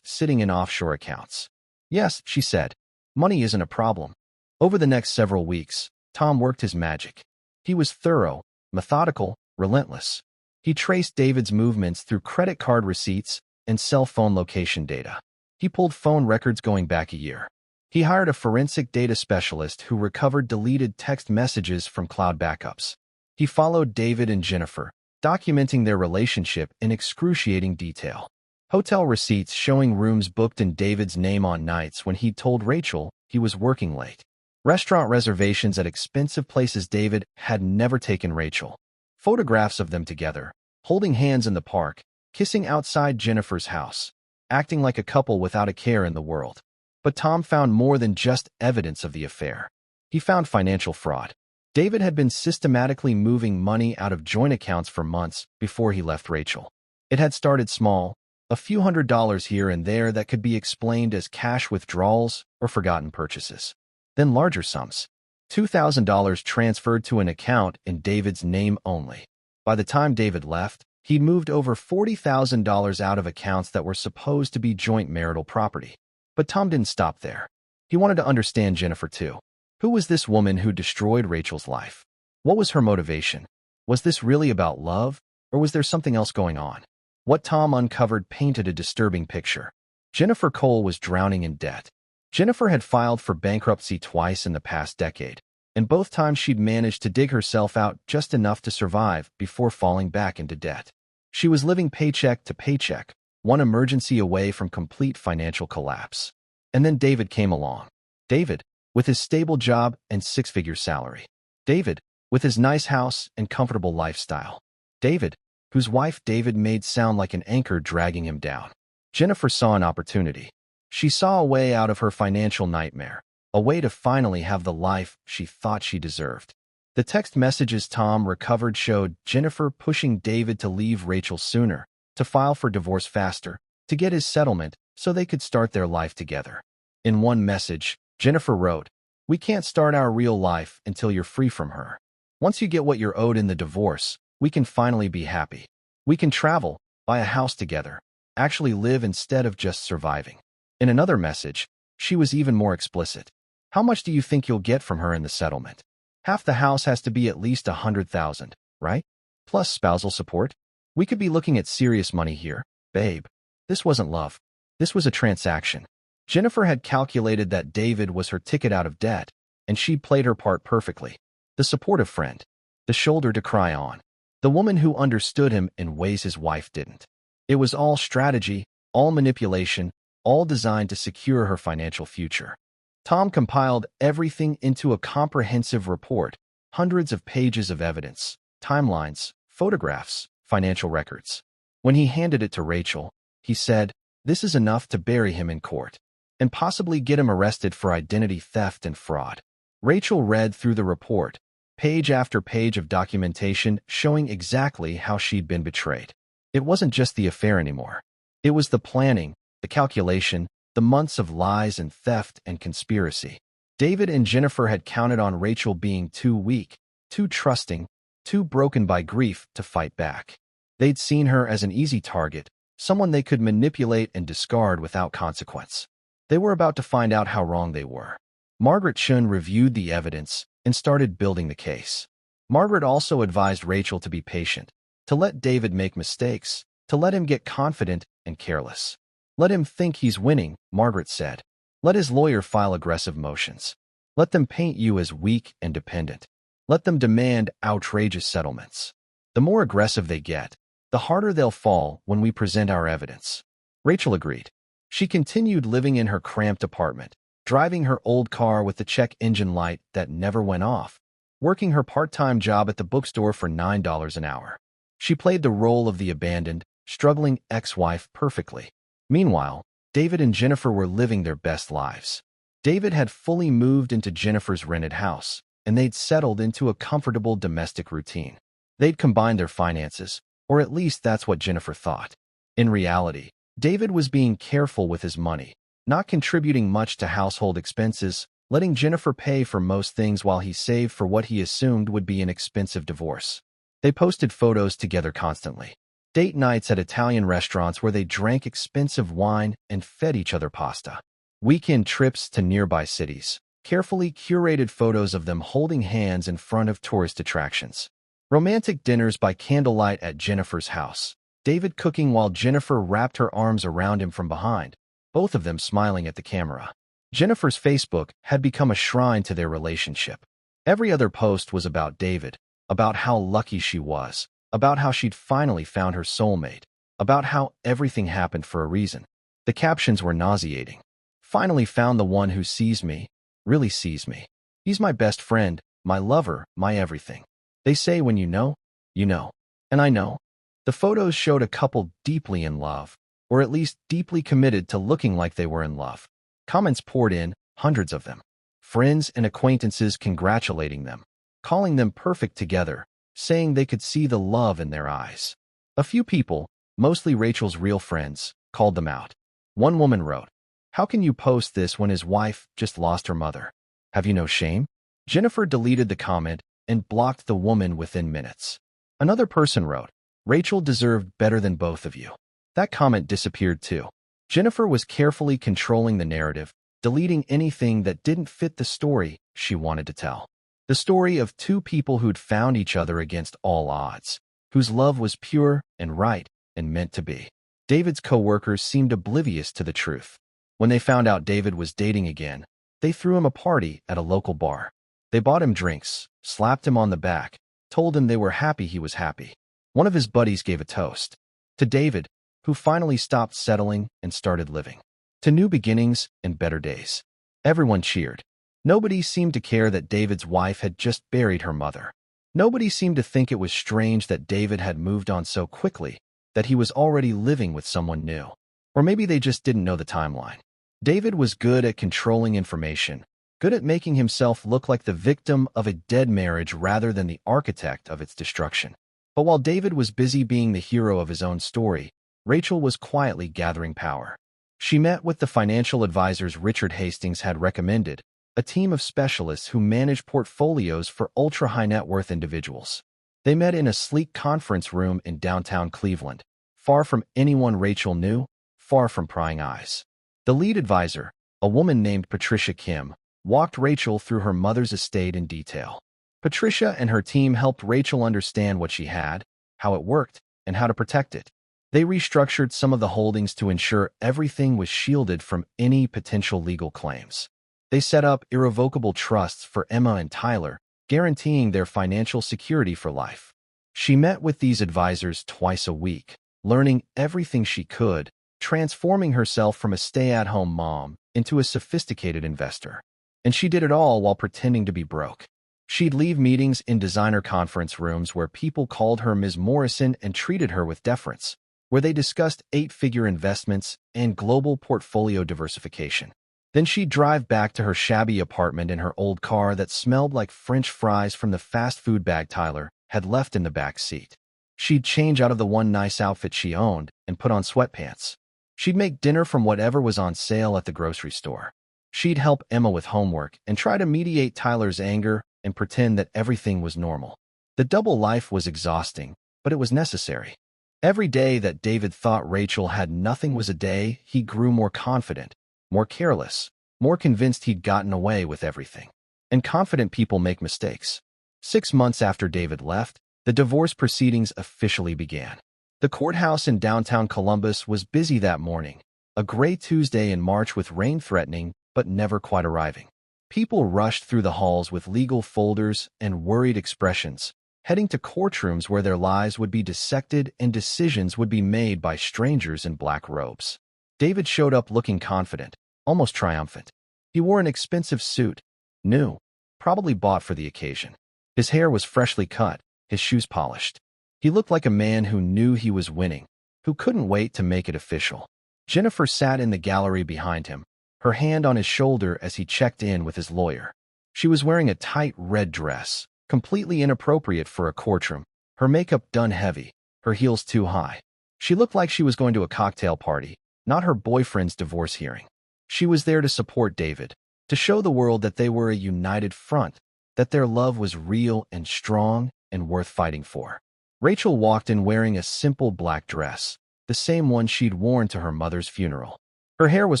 sitting in offshore accounts. "Yes," she said. "Money isn't a problem." Over the next several weeks, Tom worked his magic. He was thorough, methodical, relentless. He traced David's movements through credit card receipts and cell phone location data. He pulled phone records going back a year. He hired a forensic data specialist who recovered deleted text messages from cloud backups. He followed David and Jennifer, documenting their relationship in excruciating detail. Hotel receipts showing rooms booked in David's name on nights when he'd told Rachel he was working late. Restaurant reservations at expensive places David had never taken Rachel. Photographs of them together, holding hands in the park, kissing outside Jennifer's house, acting like a couple without a care in the world. But Tom found more than just evidence of the affair. He found financial fraud. David had been systematically moving money out of joint accounts for months before he left Rachel. It had started small, a few $100s here and there that could be explained as cash withdrawals or forgotten purchases. Then larger sums, $2,000 transferred to an account in David's name only. By the time David left, he'd moved over $40,000 out of accounts that were supposed to be joint marital property. But Tom didn't stop there. He wanted to understand Jennifer too. Who was this woman who destroyed Rachel's life? What was her motivation? Was this really about love, or was there something else going on? What Tom uncovered painted a disturbing picture. Jennifer Cole was drowning in debt. Jennifer had filed for bankruptcy twice in the past decade, and both times she'd managed to dig herself out just enough to survive before falling back into debt. She was living paycheck to paycheck, one emergency away from complete financial collapse. And then David came along. David, with his stable job and six-figure salary. David, with his nice house and comfortable lifestyle. David, whose wife David made sound like an anchor dragging him down. Jennifer saw an opportunity. She saw a way out of her financial nightmare, a way to finally have the life she thought she deserved. The text messages Tom recovered showed Jennifer pushing David to leave Rachel sooner, to file for divorce faster, to get his settlement so they could start their life together. In one message, Jennifer wrote, "We can't start our real life until you're free from her. Once you get what you're owed in the divorce, we can finally be happy. We can travel, buy a house together, actually live instead of just surviving." In another message, she was even more explicit. "How much do you think you'll get from her in the settlement? Half the house has to be at least $100,000, right? Plus spousal support? We could be looking at serious money here, babe." This wasn't love. This was a transaction. Jennifer had calculated that David was her ticket out of debt, and she played her part perfectly. The supportive friend. The shoulder to cry on. The woman who understood him in ways his wife didn't. It was all strategy, all manipulation, all designed to secure her financial future. Tom compiled everything into a comprehensive report, hundreds of pages of evidence, timelines, photographs, financial records. When he handed it to Rachel, he said, "This is enough to bury him in court, and possibly get him arrested for identity theft and fraud." Rachel read through the report, page after page of documentation showing exactly how she'd been betrayed. It wasn't just the affair anymore. It was the planning, the calculation, the months of lies and theft and conspiracy. David and Jennifer had counted on Rachel being too weak, too trusting, too broken by grief to fight back. They'd seen her as an easy target, someone they could manipulate and discard without consequence. They were about to find out how wrong they were. Margaret Shun reviewed the evidence and started building the case. Margaret also advised Rachel to be patient, to let David make mistakes, to let him get confident and careless. "Let him think he's winning," Margaret said. "Let his lawyer file aggressive motions. Let them paint you as weak and dependent. Let them demand outrageous settlements. The more aggressive they get, the harder they'll fall when we present our evidence." Rachel agreed. She continued living in her cramped apartment, driving her old car with the check engine light that never went off, working her part-time job at the bookstore for $9 an hour. She played the role of the abandoned, struggling ex-wife perfectly. Meanwhile, David and Jennifer were living their best lives. David had fully moved into Jennifer's rented house, and they'd settled into a comfortable domestic routine. They'd combined their finances, or at least that's what Jennifer thought. In reality, David was being careful with his money, not contributing much to household expenses, letting Jennifer pay for most things while he saved for what he assumed would be an expensive divorce. They posted photos together constantly. Date nights at Italian restaurants where they drank expensive wine and fed each other pasta. Weekend trips to nearby cities. Carefully curated photos of them holding hands in front of tourist attractions. Romantic dinners by candlelight at Jennifer's house. David cooking while Jennifer wrapped her arms around him from behind, both of them smiling at the camera. Jennifer's Facebook had become a shrine to their relationship. Every other post was about David, about how lucky she was, about how she'd finally found her soulmate, about how everything happened for a reason. The captions were nauseating. "Finally found the one who sees me, really sees me. He's my best friend, my lover, my everything. They say when you know, you know. And I know." The photos showed a couple deeply in love, or at least deeply committed to looking like they were in love. Comments poured in, hundreds of them. Friends and acquaintances congratulating them, calling them perfect together, saying they could see the love in their eyes. A few people, mostly Rachel's real friends, called them out. One woman wrote, "How can you post this when his wife just lost her mother? Have you no shame?" Jennifer deleted the comment and blocked the woman within minutes. Another person wrote, "Rachel deserved better than both of you." That comment disappeared too. Jennifer was carefully controlling the narrative, deleting anything that didn't fit the story she wanted to tell. The story of two people who'd found each other against all odds, whose love was pure and right, and meant to be. David's co-workers seemed oblivious to the truth. When they found out David was dating again, they threw him a party at a local bar. They bought him drinks, slapped him on the back, told him they were happy he was happy. One of his buddies gave a toast to David, who finally stopped settling and started living. To new beginnings and better days. Everyone cheered. Nobody seemed to care that David's wife had just buried her mother. Nobody seemed to think it was strange that David had moved on so quickly, that he was already living with someone new. Or maybe they just didn't know the timeline. David was good at controlling information, good at making himself look like the victim of a dead marriage rather than the architect of its destruction. But while David was busy being the hero of his own story, Rachel was quietly gathering power. She met with the financial advisors Richard Hastings had recommended, a team of specialists who managed portfolios for ultra-high net worth individuals. They met in a sleek conference room in downtown Cleveland, far from anyone Rachel knew, far from prying eyes. The lead advisor, a woman named Patricia Kim, walked Rachel through her mother's estate in detail. Patricia and her team helped Rachel understand what she had, how it worked, and how to protect it. They restructured some of the holdings to ensure everything was shielded from any potential legal claims. They set up irrevocable trusts for Emma and Tyler, guaranteeing their financial security for life. She met with these advisors twice a week, learning everything she could, transforming herself from a stay-at-home mom into a sophisticated investor. And she did it all while pretending to be broke. She'd leave meetings in designer conference rooms where people called her Ms. Morrison and treated her with deference, where they discussed 8-figure investments and global portfolio diversification. Then she'd drive back to her shabby apartment in her old car that smelled like French fries from the fast food bag Tyler had left in the back seat. She'd change out of the one nice outfit she owned and put on sweatpants. She'd make dinner from whatever was on sale at the grocery store. She'd help Emma with homework and try to mediate Tyler's anger and pretend that everything was normal. The double life was exhausting, but it was necessary. Every day that David thought Rachel had nothing was a day he grew more confident, more careless, more convinced he'd gotten away with everything. And confident people make mistakes. 6 months after David left, the divorce proceedings officially began. The courthouse in downtown Columbus was busy that morning, a gray Tuesday in March with rain threatening but never quite arriving. People rushed through the halls with legal folders and worried expressions, heading to courtrooms where their lives would be dissected and decisions would be made by strangers in black robes. David showed up looking confident, almost triumphant. He wore an expensive suit, new, probably bought for the occasion. His hair was freshly cut, his shoes polished. He looked like a man who knew he was winning, who couldn't wait to make it official. Jennifer sat in the gallery behind him, her hand on his shoulder as he checked in with his lawyer. She was wearing a tight red dress, completely inappropriate for a courtroom, her makeup done heavy, her heels too high. She looked like she was going to a cocktail party, not her boyfriend's divorce hearing. She was there to support David, to show the world that they were a united front, that their love was real and strong and worth fighting for. Rachel walked in wearing a simple black dress, the same one she'd worn to her mother's funeral. Her hair was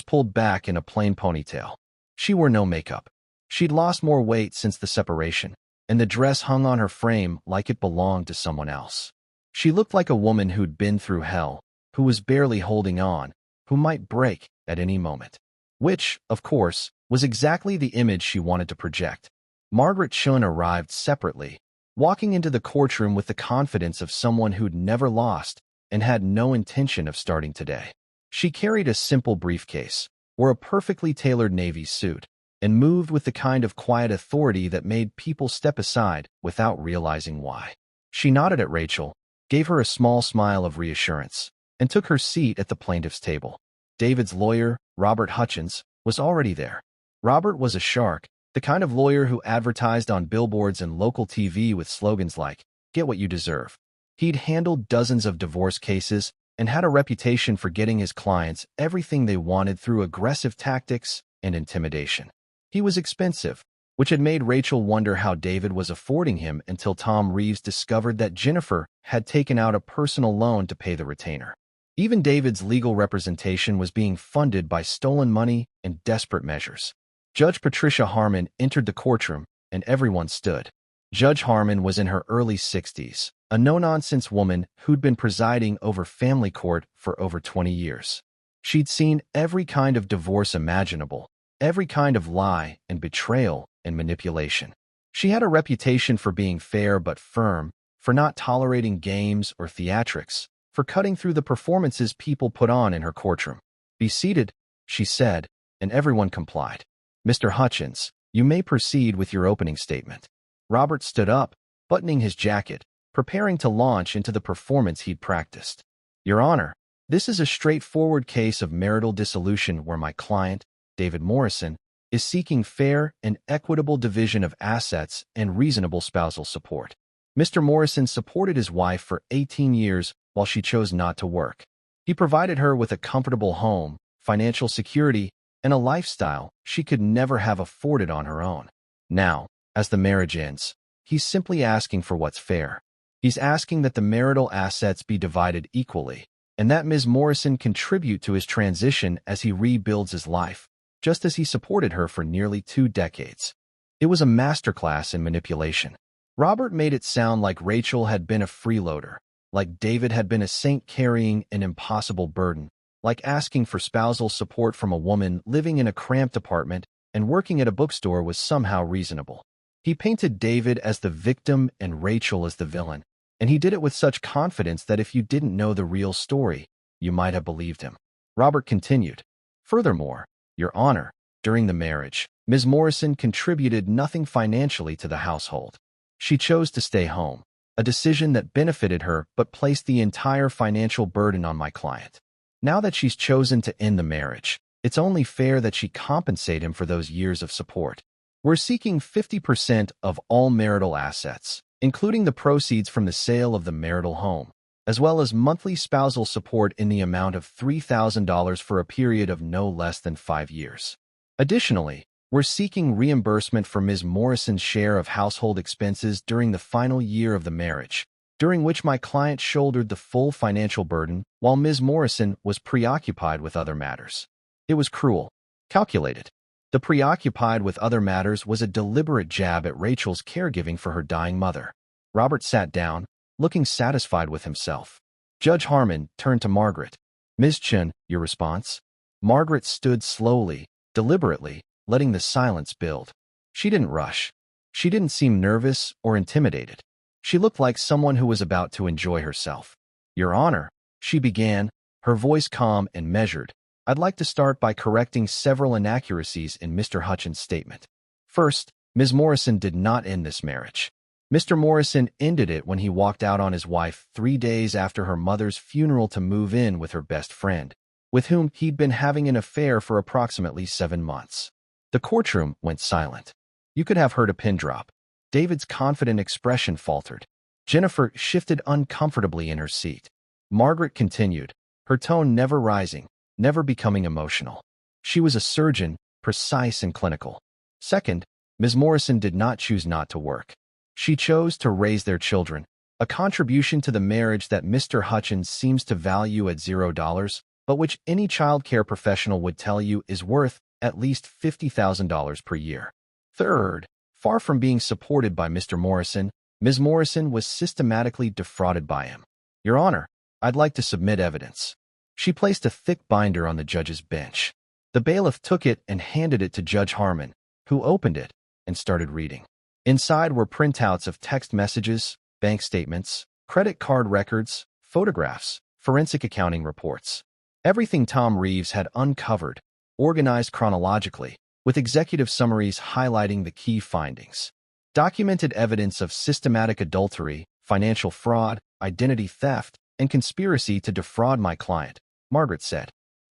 pulled back in a plain ponytail. She wore no makeup. She'd lost more weight since the separation, and the dress hung on her frame like it belonged to someone else. She looked like a woman who'd been through hell, who was barely holding on, who might break at any moment. Which, of course, was exactly the image she wanted to project. Margaret Chun arrived separately, walking into the courtroom with the confidence of someone who'd never lost and had no intention of starting today. She carried a simple briefcase, wore a perfectly tailored navy suit, and moved with the kind of quiet authority that made people step aside without realizing why. She nodded at Rachel, gave her a small smile of reassurance, and took her seat at the plaintiff's table. David's lawyer, Robert Hutchins, was already there. Robert was a shark, the kind of lawyer who advertised on billboards and local TV with slogans like, "Get what you deserve." He'd handled dozens of divorce cases and had a reputation for getting his clients everything they wanted through aggressive tactics and intimidation. He was expensive, which had made Rachel wonder how David was affording him until Tom Reeves discovered that Jennifer had taken out a personal loan to pay the retainer. Even David's legal representation was being funded by stolen money and desperate measures. Judge Patricia Harmon entered the courtroom, and everyone stood. Judge Harmon was in her early 60s, a no-nonsense woman who'd been presiding over family court for over 20 years. She'd seen every kind of divorce imaginable, every kind of lie and betrayal and manipulation. She had a reputation for being fair but firm, for not tolerating games or theatrics, for cutting through the performances people put on in her courtroom. "Be seated," she said, and everyone complied. "Mr. Hutchins, you may proceed with your opening statement." Robert stood up, buttoning his jacket, preparing to launch into the performance he'd practiced. "Your Honor, this is a straightforward case of marital dissolution where my client, David Morrison, is seeking fair and equitable division of assets and reasonable spousal support. Mr. Morrison supported his wife for 18 years while she chose not to work. He provided her with a comfortable home, financial security, and a lifestyle she could never have afforded on her own. Now, as the marriage ends, he's simply asking for what's fair. He's asking that the marital assets be divided equally, and that Ms. Morrison contribute to his transition as he rebuilds his life, just as he supported her for nearly 2 decades. It was a masterclass in manipulation. Robert made it sound like Rachel had been a freeloader, like David had been a saint carrying an impossible burden, like asking for spousal support from a woman living in a cramped apartment and working at a bookstore was somehow reasonable. He painted David as the victim and Rachel as the villain, and he did it with such confidence that if you didn't know the real story, you might have believed him. Robert continued, "Furthermore, Your Honor, during the marriage, Ms. Morrison contributed nothing financially to the household. She chose to stay home, a decision that benefited her but placed the entire financial burden on my client. Now that she's chosen to end the marriage, it's only fair that she compensate him for those years of support. We're seeking 50% of all marital assets, including the proceeds from the sale of the marital home, as well as monthly spousal support in the amount of $3,000 for a period of no less than 5 years. Additionally, we're seeking reimbursement for Ms. Morrison's share of household expenses during the final year of the marriage, during which my client shouldered the full financial burden while Ms. Morrison was preoccupied with other matters. It was cruel, calculated. The preoccupied with other matters was a deliberate jab at Rachel's caregiving for her dying mother." Robert sat down, looking satisfied with himself. Judge Harmon turned to Margaret. "Ms. Chen, your response?" Margaret stood slowly, deliberately, letting the silence build. She didn't rush. She didn't seem nervous or intimidated. She looked like someone who was about to enjoy herself. "Your Honor," she began, her voice calm and measured, "I'd like to start by correcting several inaccuracies in Mr. Hutchins' statement. First, Ms. Morrison did not end this marriage. Mr. Morrison ended it when he walked out on his wife 3 days after her mother's funeral to move in with her best friend, with whom he'd been having an affair for approximately 7 months. The courtroom went silent. You could have heard a pin drop. David's confident expression faltered. Jennifer shifted uncomfortably in her seat. Margaret continued, her tone never rising, never becoming emotional. She was a surgeon, precise and clinical. Second, Ms. Morrison did not choose not to work. She chose to raise their children, a contribution to the marriage that Mr. Hutchins seems to value at $0, but which any child care professional would tell you is worth at least $50,000 per year. Third, far from being supported by Mr. Morrison, Ms. Morrison was systematically defrauded by him. "Your Honor, I'd like to submit evidence." She placed a thick binder on the judge's bench. The bailiff took it and handed it to Judge Harmon, who opened it and started reading. Inside were printouts of text messages, bank statements, credit card records, photographs, forensic accounting reports. Everything Tom Reeves had uncovered, organized chronologically, with executive summaries highlighting the key findings. Documented evidence of systematic adultery, financial fraud, identity theft, and conspiracy to defraud my client, Margaret said.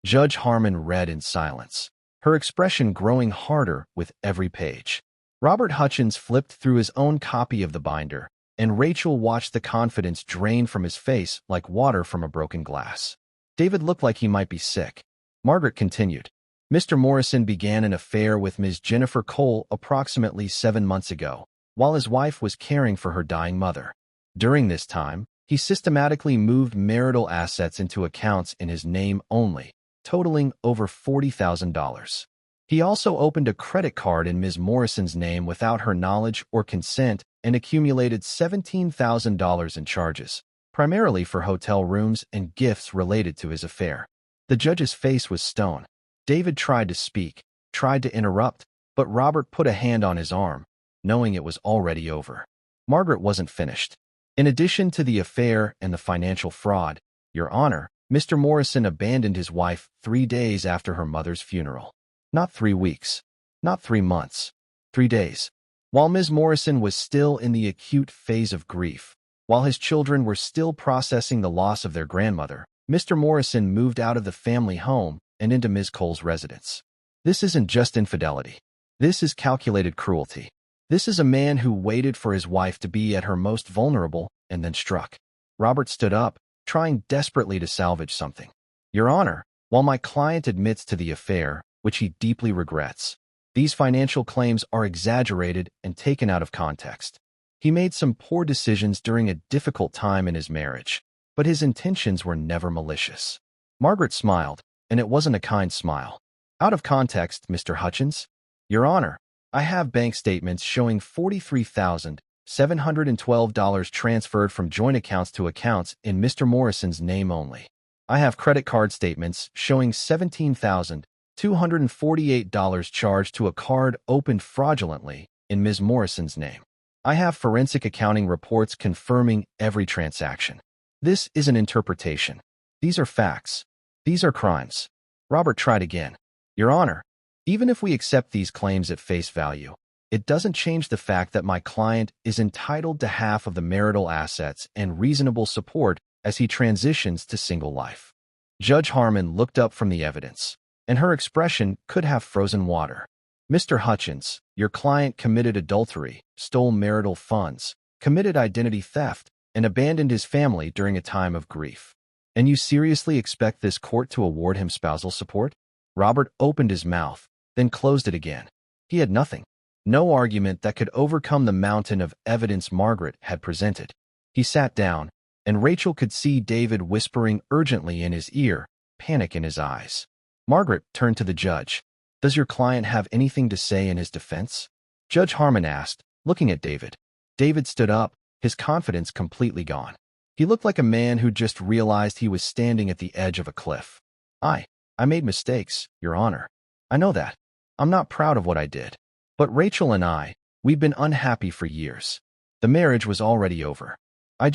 Judge Harmon read in silence, her expression growing harder with every page. Robert Hutchins flipped through his own copy of the binder, and Rachel watched the confidence drain from his face like water from a broken glass. David looked like he might be sick. Margaret continued. Mr. Morrison began an affair with Ms. Jennifer Cole approximately 7 months ago, while his wife was caring for her dying mother. During this time, he systematically moved marital assets into accounts in his name only, totaling over $40,000. He also opened a credit card in Ms. Morrison's name without her knowledge or consent and accumulated $17,000 in charges, primarily for hotel rooms and gifts related to his affair. The judge's face was stone. David tried to speak, tried to interrupt, but Robert put a hand on his arm, knowing it was already over. Margaret wasn't finished. In addition to the affair and the financial fraud, Your Honor, Mr. Morrison abandoned his wife 3 days after her mother's funeral. Not 3 weeks, not 3 months, 3 days. While Ms. Morrison was still in the acute phase of grief, while his children were still processing the loss of their grandmother, Mr. Morrison moved out of the family home and into Ms. Cole's residence. This isn't just infidelity. This is calculated cruelty. This is a man who waited for his wife to be at her most vulnerable and then struck. Robert stood up, trying desperately to salvage something. Your Honor, while my client admits to the affair, which he deeply regrets, these financial claims are exaggerated and taken out of context. He made some poor decisions during a difficult time in his marriage, but his intentions were never malicious. Margaret smiled, and it wasn't a kind smile. Out of context, Mr. Hutchins. Your Honor, I have bank statements showing $43,712 transferred from joint accounts to accounts in Mr. Morrison's name only. I have credit card statements showing $17,248 charged to a card opened fraudulently in Ms. Morrison's name. I have forensic accounting reports confirming every transaction. This is an interpretation. These are facts. These are crimes. Robert tried again. Your Honor, even if we accept these claims at face value, it doesn't change the fact that my client is entitled to half of the marital assets and reasonable support as he transitions to single life. Judge Harmon looked up from the evidence, and her expression could have frozen water. Mr. Hutchins, your client committed adultery, stole marital funds, committed identity theft, and abandoned his family during a time of grief. And you seriously expect this court to award him spousal support? Robert opened his mouth, then closed it again. He had nothing. No argument that could overcome the mountain of evidence Margaret had presented. He sat down, and Rachel could see David whispering urgently in his ear, panic in his eyes. Margaret turned to the judge. Does your client have anything to say in his defense? Judge Harmon asked, looking at David. David stood up, his confidence completely gone. He looked like a man who just realized he was standing at the edge of a cliff. I made mistakes, Your Honor. I know that. I'm not proud of what I did. But Rachel and we've been unhappy for years. The marriage was already over. I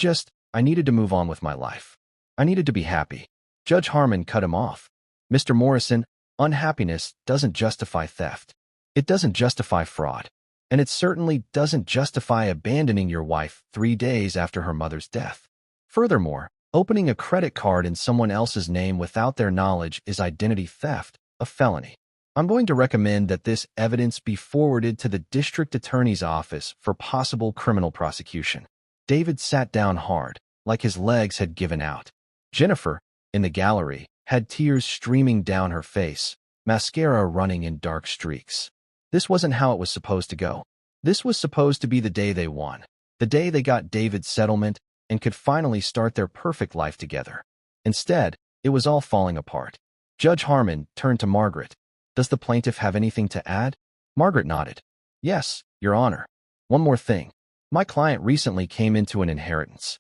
needed to move on with my life. I needed to be happy. Judge Harmon cut him off. Mr. Morrison, unhappiness doesn't justify theft. It doesn't justify fraud. And it certainly doesn't justify abandoning your wife 3 days after her mother's death. Furthermore, opening a credit card in someone else's name without their knowledge is identity theft, a felony. I'm going to recommend that this evidence be forwarded to the district attorney's office for possible criminal prosecution. David sat down hard, like his legs had given out. Jennifer, in the gallery, had tears streaming down her face, mascara running in dark streaks. This wasn't how it was supposed to go. This was supposed to be the day they won, the day they got David's settlement and could finally start their perfect life together. Instead, it was all falling apart. Judge Harmon turned to Margaret. Does the plaintiff have anything to add? Margaret nodded. Yes, Your Honor. One more thing. My client recently came into an inheritance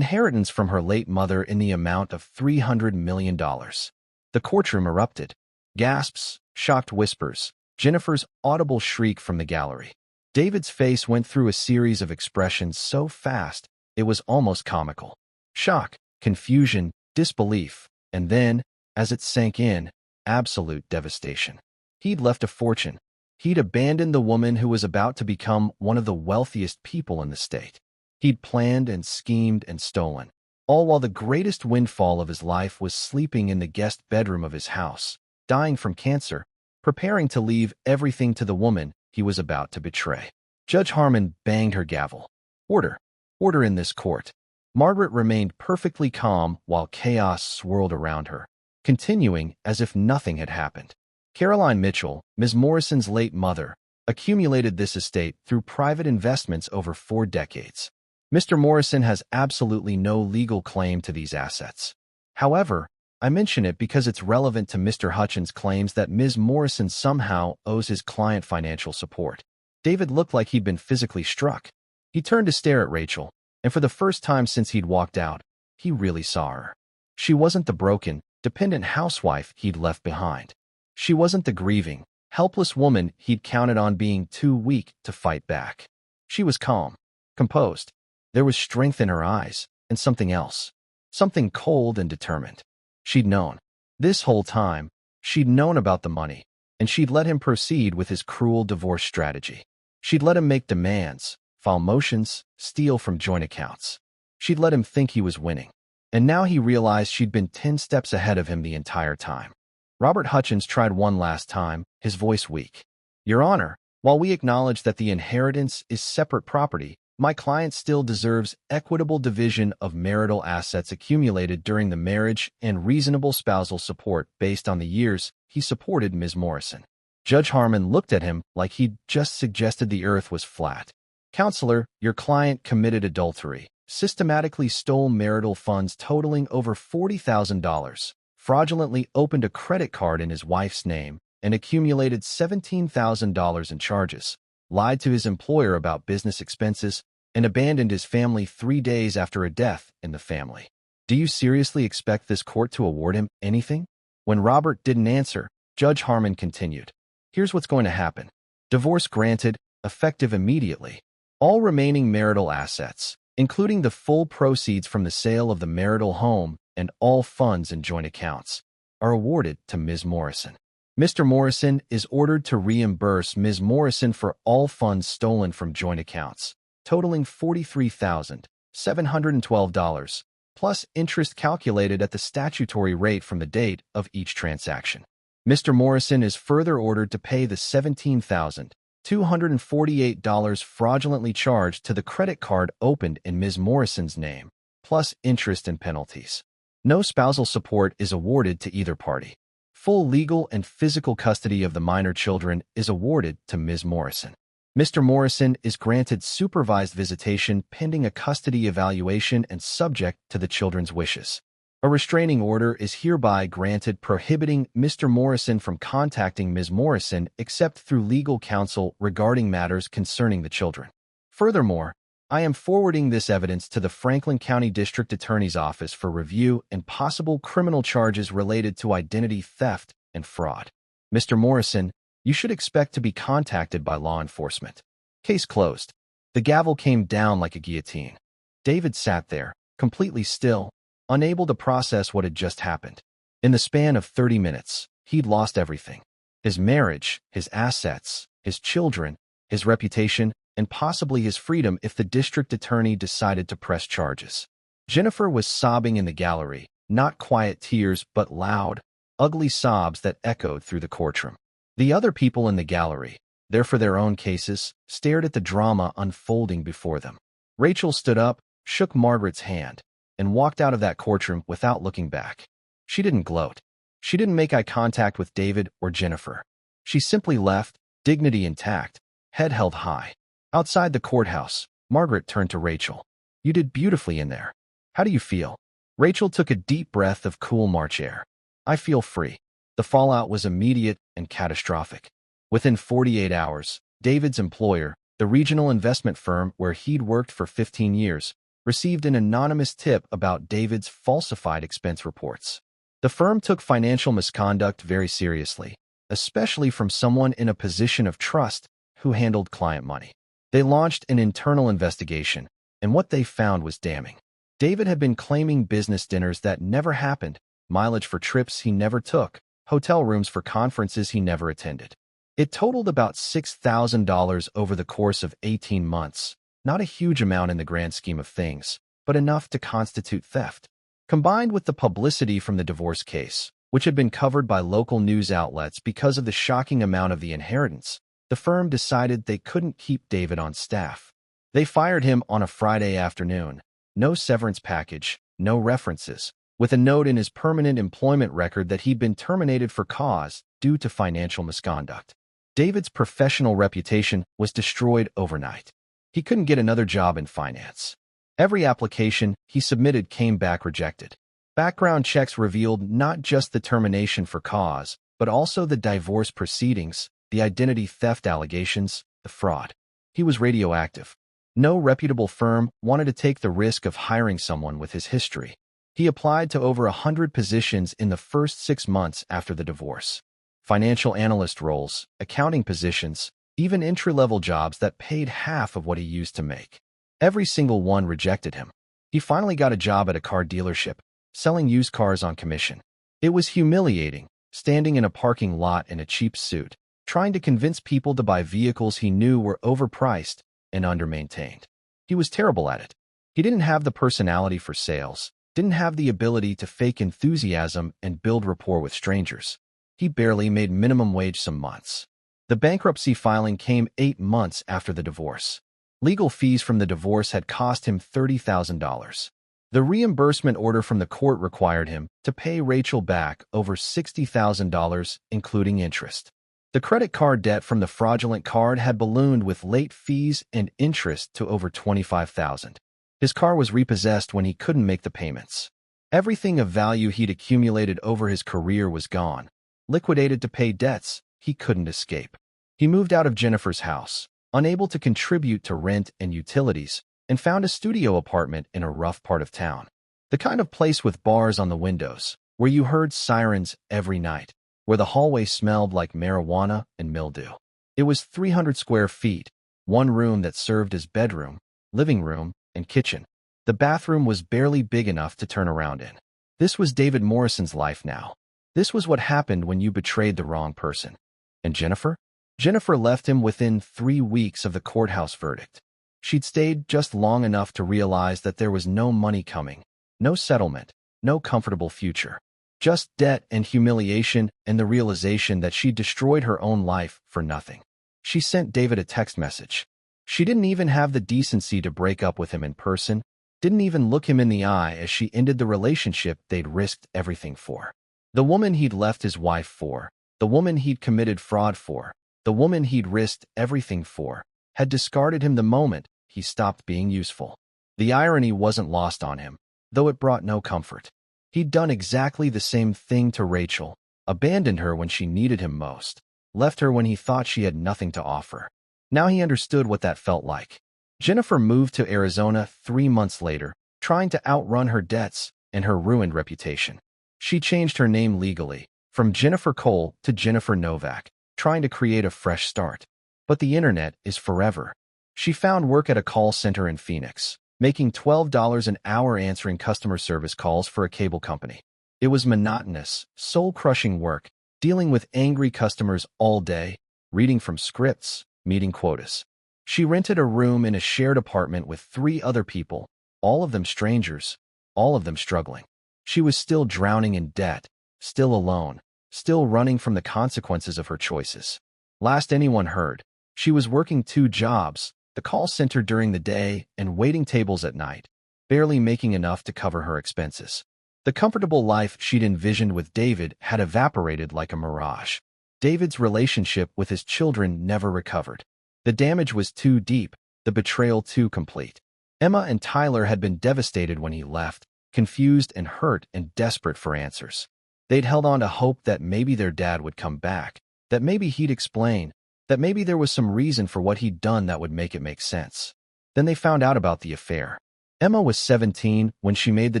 from her late mother in the amount of $300 million. The courtroom erupted. Gasps, shocked whispers, Jennifer's audible shriek from the gallery. David's face went through a series of expressions so fast, it was almost comical. Shock, confusion, disbelief, and then, as it sank in, absolute devastation. He'd left a fortune. He'd abandoned the woman who was about to become one of the wealthiest people in the state. He'd planned and schemed and stolen, all while the greatest windfall of his life was sleeping in the guest bedroom of his house, dying from cancer, preparing to leave everything to the woman he was about to betray. Judge Harmon banged her gavel. Order. Order in this court. Margaret remained perfectly calm while chaos swirled around her, continuing as if nothing had happened. Caroline Mitchell, Ms. Morrison's late mother, accumulated this estate through private investments over 4 decades. Mr. Morrison has absolutely no legal claim to these assets. However, I mention it because it's relevant to Mr. Hutchins' claims that Ms. Morrison somehow owes his client financial support. David looked like he'd been physically struck. He turned to stare at Rachel, and for the first time since he'd walked out, he really saw her. She wasn't the broken, dependent housewife he'd left behind. She wasn't the grieving, helpless woman he'd counted on being too weak to fight back. She was calm, composed. There was strength in her eyes, and something else. Something cold and determined. She'd known. This whole time, she'd known about the money, and she'd let him proceed with his cruel divorce strategy. She'd let him make demands, file motions, steal from joint accounts. She'd let him think he was winning. And now he realized she'd been 10 steps ahead of him the entire time. Robert Hutchins tried one last time, his voice weak. Your Honor, while we acknowledge that the inheritance is separate property, my client still deserves equitable division of marital assets accumulated during the marriage and reasonable spousal support based on the years he supported Ms. Morrison. Judge Harmon looked at him like he'd just suggested the earth was flat. Counselor, your client committed adultery, systematically stole marital funds totaling over $40,000, fraudulently opened a credit card in his wife's name, and accumulated $17,000 in charges, lied to his employer about business expenses, and abandoned his family 3 days after a death in the family. Do you seriously expect this court to award him anything? When Robert didn't answer, Judge Harmon continued. Here's what's going to happen. Divorce granted, effective immediately. All remaining marital assets, including the full proceeds from the sale of the marital home and all funds in joint accounts, are awarded to Ms. Morrison. Mr. Morrison is ordered to reimburse Ms. Morrison for all funds stolen from joint accounts, totaling $43,712, plus interest calculated at the statutory rate from the date of each transaction. Mr. Morrison is further ordered to pay the $17,248 fraudulently charged to the credit card opened in Ms. Morrison's name, plus interest and penalties. No spousal support is awarded to either party. Full legal and physical custody of the minor children is awarded to Ms. Morrison. Mr. Morrison is granted supervised visitation pending a custody evaluation and subject to the children's wishes. A restraining order is hereby granted prohibiting Mr. Morrison from contacting Ms. Morrison except through legal counsel regarding matters concerning the children. Furthermore, I am forwarding this evidence to the Franklin County District Attorney's Office for review and possible criminal charges related to identity theft and fraud. Mr. Morrison, you should expect to be contacted by law enforcement. Case closed. The gavel came down like a guillotine. David sat there, completely still, unable to process what had just happened. In the span of 30 minutes, he'd lost everything. His marriage, his assets, his children, his reputation, and possibly his freedom if the district attorney decided to press charges. Jennifer was sobbing in the gallery, not quiet tears but loud, ugly sobs that echoed through the courtroom. The other people in the gallery, there for their own cases, stared at the drama unfolding before them. Rachel stood up, shook Margaret's hand, and walked out of that courtroom without looking back. She didn't gloat. She didn't make eye contact with David or Jennifer. She simply left, dignity intact, head held high. Outside the courthouse, Margaret turned to Rachel. You did beautifully in there. How do you feel? Rachel took a deep breath of cool March air. I feel free. The fallout was immediate and catastrophic. Within 48 hours, David's employer, the regional investment firm where he'd worked for 15 years, received an anonymous tip about David's falsified expense reports. The firm took financial misconduct very seriously, especially from someone in a position of trust who handled client money. They launched an internal investigation, and what they found was damning. David had been claiming business dinners that never happened, mileage for trips he never took, hotel rooms for conferences he never attended. It totaled about $6,000 over the course of 18 months, not a huge amount in the grand scheme of things, but enough to constitute theft. Combined with the publicity from the divorce case, which had been covered by local news outlets because of the shocking amount of the inheritance, the firm decided they couldn't keep David on staff. They fired him on a Friday afternoon. No severance package, no references, with a note in his permanent employment record that he'd been terminated for cause due to financial misconduct. David's professional reputation was destroyed overnight. He couldn't get another job in finance. Every application he submitted came back rejected. Background checks revealed not just the termination for cause, but also the divorce proceedings, the identity theft allegations, the fraud. He was radioactive. No reputable firm wanted to take the risk of hiring someone with his history. He applied to over 100 positions in the first 6 months after the divorce. Financial analyst roles, accounting positions, even entry-level jobs that paid half of what he used to make. Every single one rejected him. He finally got a job at a car dealership, selling used cars on commission. It was humiliating, standing in a parking lot in a cheap suit, trying to convince people to buy vehicles he knew were overpriced and under-maintained. He was terrible at it. He didn't have the personality for sales, didn't have the ability to fake enthusiasm and build rapport with strangers. He barely made minimum wage some months. The bankruptcy filing came 8 months after the divorce. Legal fees from the divorce had cost him $30,000. The reimbursement order from the court required him to pay Rachel back over $60,000, including interest. The credit card debt from the fraudulent card had ballooned with late fees and interest to over $25,000. His car was repossessed when he couldn't make the payments. Everything of value he'd accumulated over his career was gone, liquidated to pay debts he couldn't escape. He moved out of Jennifer's house, unable to contribute to rent and utilities, and found a studio apartment in a rough part of town. The kind of place with bars on the windows, where you heard sirens every night, where the hallway smelled like marijuana and mildew. It was 300 square feet, one room that served as bedroom, living room, and kitchen. The bathroom was barely big enough to turn around in. This was David Morrison's life now. This was what happened when you betrayed the wrong person. And Jennifer? Jennifer left him within 3 weeks of the courthouse verdict. She'd stayed just long enough to realize that there was no money coming, no settlement, no comfortable future. Just debt and humiliation and the realization that she'd destroyed her own life for nothing. She sent David a text message. She didn't even have the decency to break up with him in person, didn't even look him in the eye as she ended the relationship they'd risked everything for. The woman he'd left his wife for, the woman he'd committed fraud for, the woman he'd risked everything for, had discarded him the moment he stopped being useful. The irony wasn't lost on him, though it brought no comfort. He'd done exactly the same thing to Rachel, abandoned her when she needed him most, left her when he thought she had nothing to offer. Now he understood what that felt like. Jennifer moved to Arizona 3 months later, trying to outrun her debts and her ruined reputation. She changed her name legally, from Jennifer Cole to Jennifer Novak, trying to create a fresh start. But the internet is forever. She found work at a call center in Phoenix, making $12 an hour answering customer service calls for a cable company. It was monotonous, soul-crushing work, dealing with angry customers all day, reading from scripts, meeting quotas. She rented a room in a shared apartment with 3 other people, all of them strangers, all of them struggling. She was still drowning in debt, still alone, still running from the consequences of her choices. Last anyone heard, she was working 2 jobs, the call center during the day and waiting tables at night, barely making enough to cover her expenses. The comfortable life she'd envisioned with David had evaporated like a mirage. David's relationship with his children never recovered. The damage was too deep, the betrayal too complete. Emma and Tyler had been devastated when he left, confused and hurt and desperate for answers. They'd held on to hope that maybe their dad would come back, that maybe he'd explain, that maybe there was some reason for what he'd done that would make it make sense. Then they found out about the affair. Emma was 17 when she made the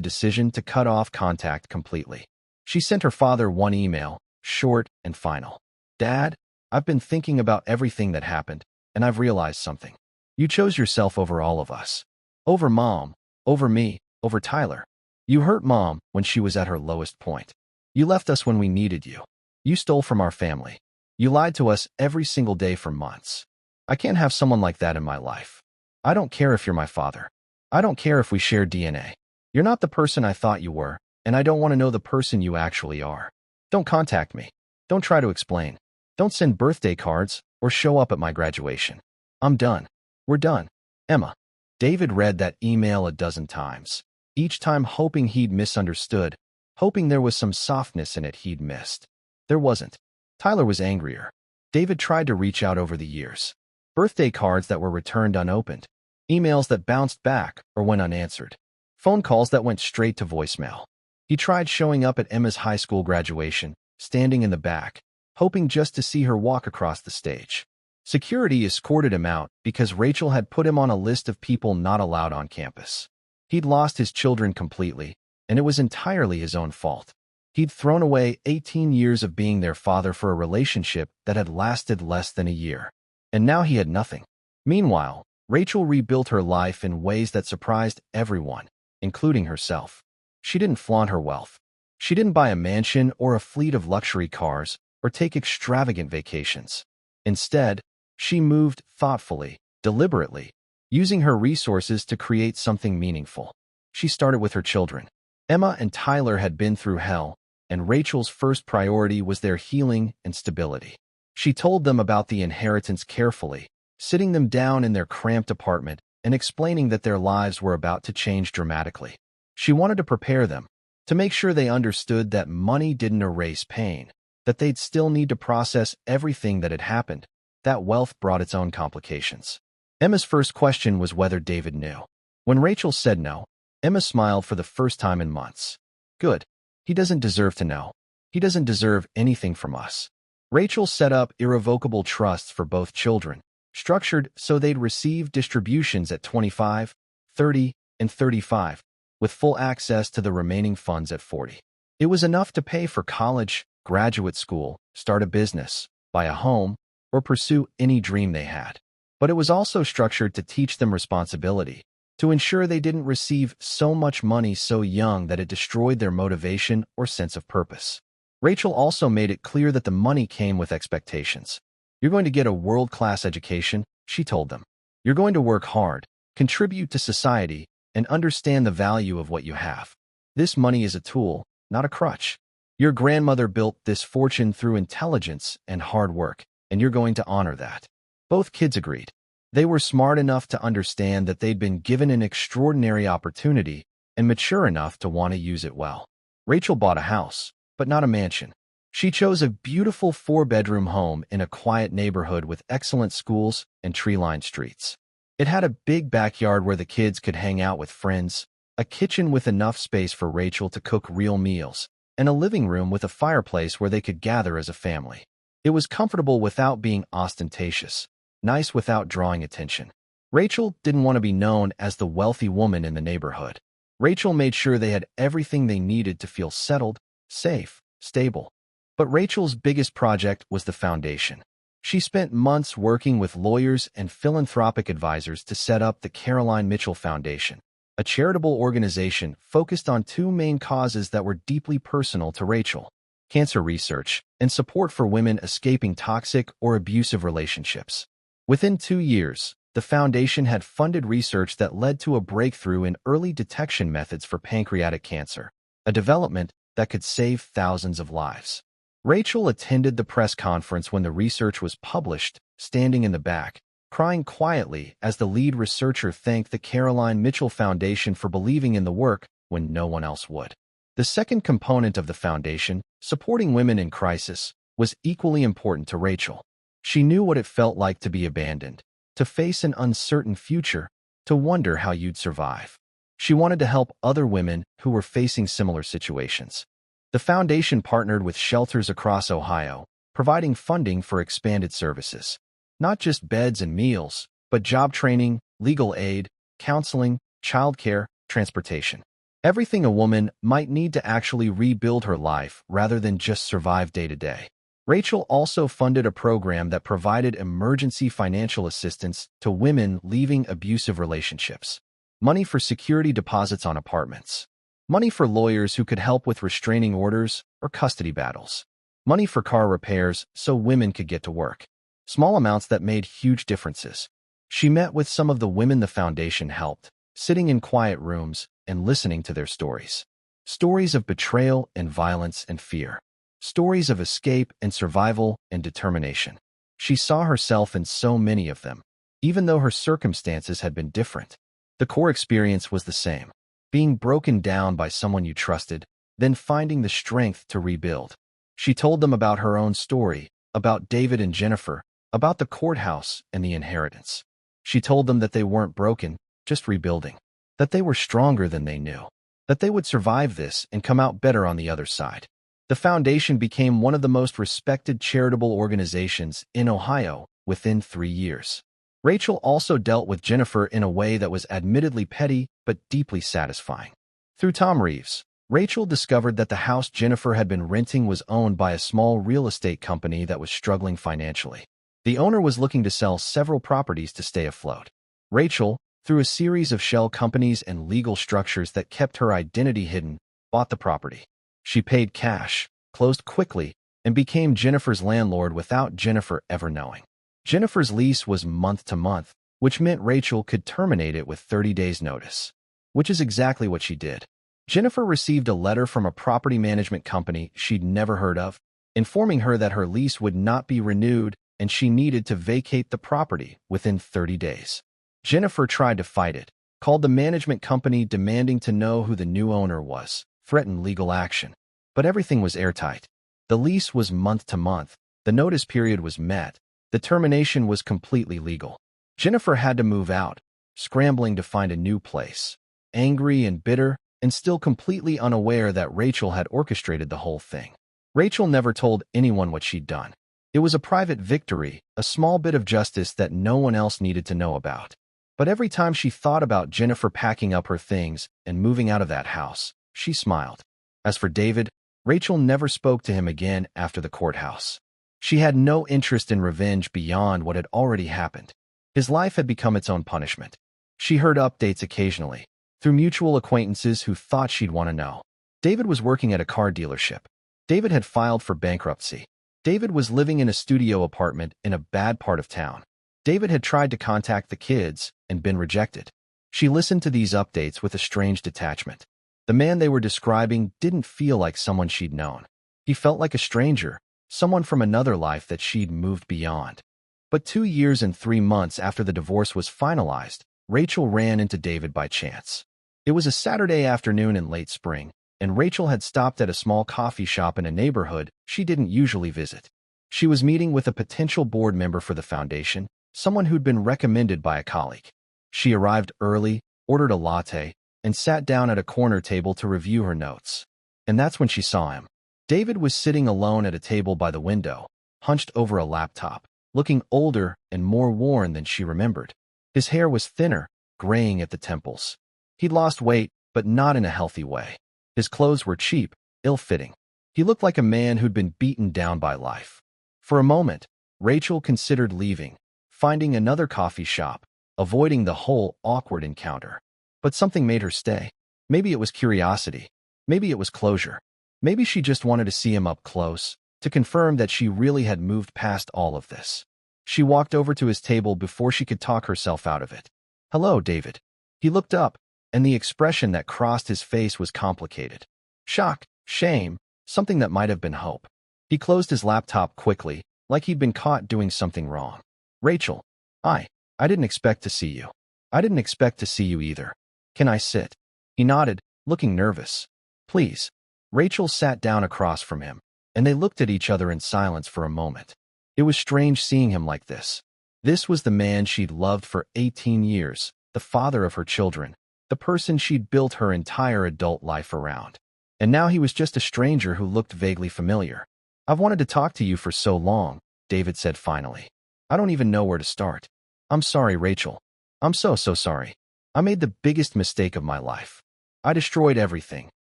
decision to cut off contact completely. She sent her father one email, short and final. "Dad, I've been thinking about everything that happened, and I've realized something. You chose yourself over all of us. Over Mom, over me, over Tyler. You hurt Mom when she was at her lowest point. You left us when we needed you. You stole from our family. You lied to us every single day for months. I can't have someone like that in my life. I don't care if you're my father. I don't care if we share DNA. You're not the person I thought you were, and I don't want to know the person you actually are. Don't contact me. Don't try to explain. Don't send birthday cards or show up at my graduation. I'm done. We're done. Emma." David read that email a dozen times, each time hoping he'd misunderstood, hoping there was some softness in it he'd missed. There wasn't. Tyler was angrier. David tried to reach out over the years. Birthday cards that were returned unopened. Emails that bounced back or went unanswered. Phone calls that went straight to voicemail. He tried showing up at Emma's high school graduation, standing in the back, hoping just to see her walk across the stage. Security escorted him out because Rachel had put him on a list of people not allowed on campus. He'd lost his children completely, and it was entirely his own fault. He'd thrown away 18 years of being their father for a relationship that had lasted less than a year. And now he had nothing. Meanwhile, Rachel rebuilt her life in ways that surprised everyone, including herself. She didn't flaunt her wealth. She didn't buy a mansion or a fleet of luxury cars or take extravagant vacations. Instead, she moved thoughtfully, deliberately, using her resources to create something meaningful. She started with her children. Emma and Tyler had been through hell, and Rachel's first priority was their healing and stability. She told them about the inheritance carefully, sitting them down in their cramped apartment and explaining that their lives were about to change dramatically. She wanted to prepare them, to make sure they understood that money didn't erase pain, that they'd still need to process everything that had happened, that wealth brought its own complications. Emma's first question was whether David knew. When Rachel said no, Emma smiled for the first time in months. Good. He doesn't deserve to know. He doesn't deserve anything from us. Rachel set up irrevocable trusts for both children, structured so they'd receive distributions at 25, 30, and 35, with full access to the remaining funds at 40. It was enough to pay for college, graduate school, start a business, buy a home, or pursue any dream they had. But it was also structured to teach them responsibility, to ensure they didn't receive so much money so young that it destroyed their motivation or sense of purpose. Rachel also made it clear that the money came with expectations. You're going to get a world-class education, she told them. You're going to work hard, contribute to society, and understand the value of what you have. This money is a tool, not a crutch. Your grandmother built this fortune through intelligence and hard work, and you're going to honor that. Both kids agreed. They were smart enough to understand that they'd been given an extraordinary opportunity and mature enough to want to use it well. Rachel bought a house, but not a mansion. She chose a beautiful 4-bedroom home in a quiet neighborhood with excellent schools and tree-lined streets. It had a big backyard where the kids could hang out with friends, a kitchen with enough space for Rachel to cook real meals, and a living room with a fireplace where they could gather as a family. It was comfortable without being ostentatious, nice without drawing attention. Rachel didn't want to be known as the wealthy woman in the neighborhood. Rachel made sure they had everything they needed to feel settled, safe, stable. But Rachel's biggest project was the foundation. She spent months working with lawyers and philanthropic advisors to set up the Caroline Mitchell Foundation, a charitable organization focused on two main causes that were deeply personal to Rachel: cancer research and support for women escaping toxic or abusive relationships. Within 2 years, the foundation had funded research that led to a breakthrough in early detection methods for pancreatic cancer, a development that could save thousands of lives. Rachel attended the press conference when the research was published, standing in the back, crying quietly as the lead researcher thanked the Caroline Mitchell Foundation for believing in the work when no one else would. The second component of the foundation, supporting women in crisis, was equally important to Rachel. She knew what it felt like to be abandoned, to face an uncertain future, to wonder how you'd survive. She wanted to help other women who were facing similar situations. The foundation partnered with shelters across Ohio, providing funding for expanded services. Not just beds and meals, but job training, legal aid, counseling, childcare, transportation. Everything a woman might need to actually rebuild her life rather than just survive day to day. Rachel also funded a program that provided emergency financial assistance to women leaving abusive relationships. Money for security deposits on apartments. Money for lawyers who could help with restraining orders or custody battles. Money for car repairs so women could get to work. Small amounts that made huge differences. She met with some of the women the foundation helped, sitting in quiet rooms and listening to their stories. Stories of betrayal and violence and fear. Stories of escape and survival and determination. She saw herself in so many of them, even though her circumstances had been different. The core experience was the same: being broken down by someone you trusted, then finding the strength to rebuild. She told them about her own story, about David and Jennifer, about the courthouse and the inheritance. She told them that they weren't broken, just rebuilding, that they were stronger than they knew, that they would survive this and come out better on the other side. The foundation became one of the most respected charitable organizations in Ohio, within 3 years. Rachel also dealt with Jennifer in a way that was admittedly petty but deeply satisfying. Through Tom Reeves, Rachel discovered that the house Jennifer had been renting was owned by a small real estate company that was struggling financially. The owner was looking to sell several properties to stay afloat. Rachel, through a series of shell companies and legal structures that kept her identity hidden, bought the property. She paid cash, closed quickly, and became Jennifer's landlord without Jennifer ever knowing. Jennifer's lease was month to month, which meant Rachel could terminate it with 30 days' notice, which is exactly what she did. Jennifer received a letter from a property management company she'd never heard of, informing her that her lease would not be renewed and she needed to vacate the property within 30 days. Jennifer tried to fight it, called the management company demanding to know who the new owner was, threatened legal action. But everything was airtight. The lease was month to month, the notice period was met, the termination was completely legal. Jennifer had to move out, scrambling to find a new place, angry and bitter, and still completely unaware that Rachel had orchestrated the whole thing. Rachel never told anyone what she'd done. It was a private victory, a small bit of justice that no one else needed to know about. But every time she thought about Jennifer packing up her things and moving out of that house, she smiled. As for David, Rachel never spoke to him again after the courthouse. She had no interest in revenge beyond what had already happened. His life had become its own punishment. She heard updates occasionally, through mutual acquaintances who thought she'd want to know. David was working at a car dealership. David had filed for bankruptcy. David was living in a studio apartment in a bad part of town. David had tried to contact the kids and been rejected. She listened to these updates with a strange detachment. The man they were describing didn't feel like someone she'd known. He felt like a stranger, someone from another life that she'd moved beyond. But 2 years and 3 months after the divorce was finalized, Rachel ran into David by chance. It was a Saturday afternoon in late spring, and Rachel had stopped at a small coffee shop in a neighborhood she didn't usually visit. She was meeting with a potential board member for the foundation, someone who'd been recommended by a colleague. She arrived early, ordered a latte, and sat down at a corner table to review her notes. And that's when she saw him. David was sitting alone at a table by the window, hunched over a laptop, looking older and more worn than she remembered. His hair was thinner, graying at the temples. He'd lost weight, but not in a healthy way. His clothes were cheap, ill-fitting. He looked like a man who'd been beaten down by life. For a moment, Rachel considered leaving, finding another coffee shop, avoiding the whole awkward encounter. But something made her stay. Maybe it was curiosity. Maybe it was closure. Maybe she just wanted to see him up close, to confirm that she really had moved past all of this. She walked over to his table before she could talk herself out of it. "Hello, David." He looked up, and the expression that crossed his face was complicated. Shock, shame, something that might have been hope. He closed his laptop quickly, like he'd been caught doing something wrong. "Rachel, I didn't expect to see you. I didn't expect to see you either. Can I sit?" He nodded, looking nervous. "Please." Rachel sat down across from him, and they looked at each other in silence for a moment. It was strange seeing him like this. This was the man she'd loved for 18 years, the father of her children, the person she'd built her entire adult life around. And now he was just a stranger who looked vaguely familiar. "I've wanted to talk to you for so long," David said finally. "I don't even know where to start. I'm sorry, Rachel. I'm so sorry. I made the biggest mistake of my life. I destroyed everything,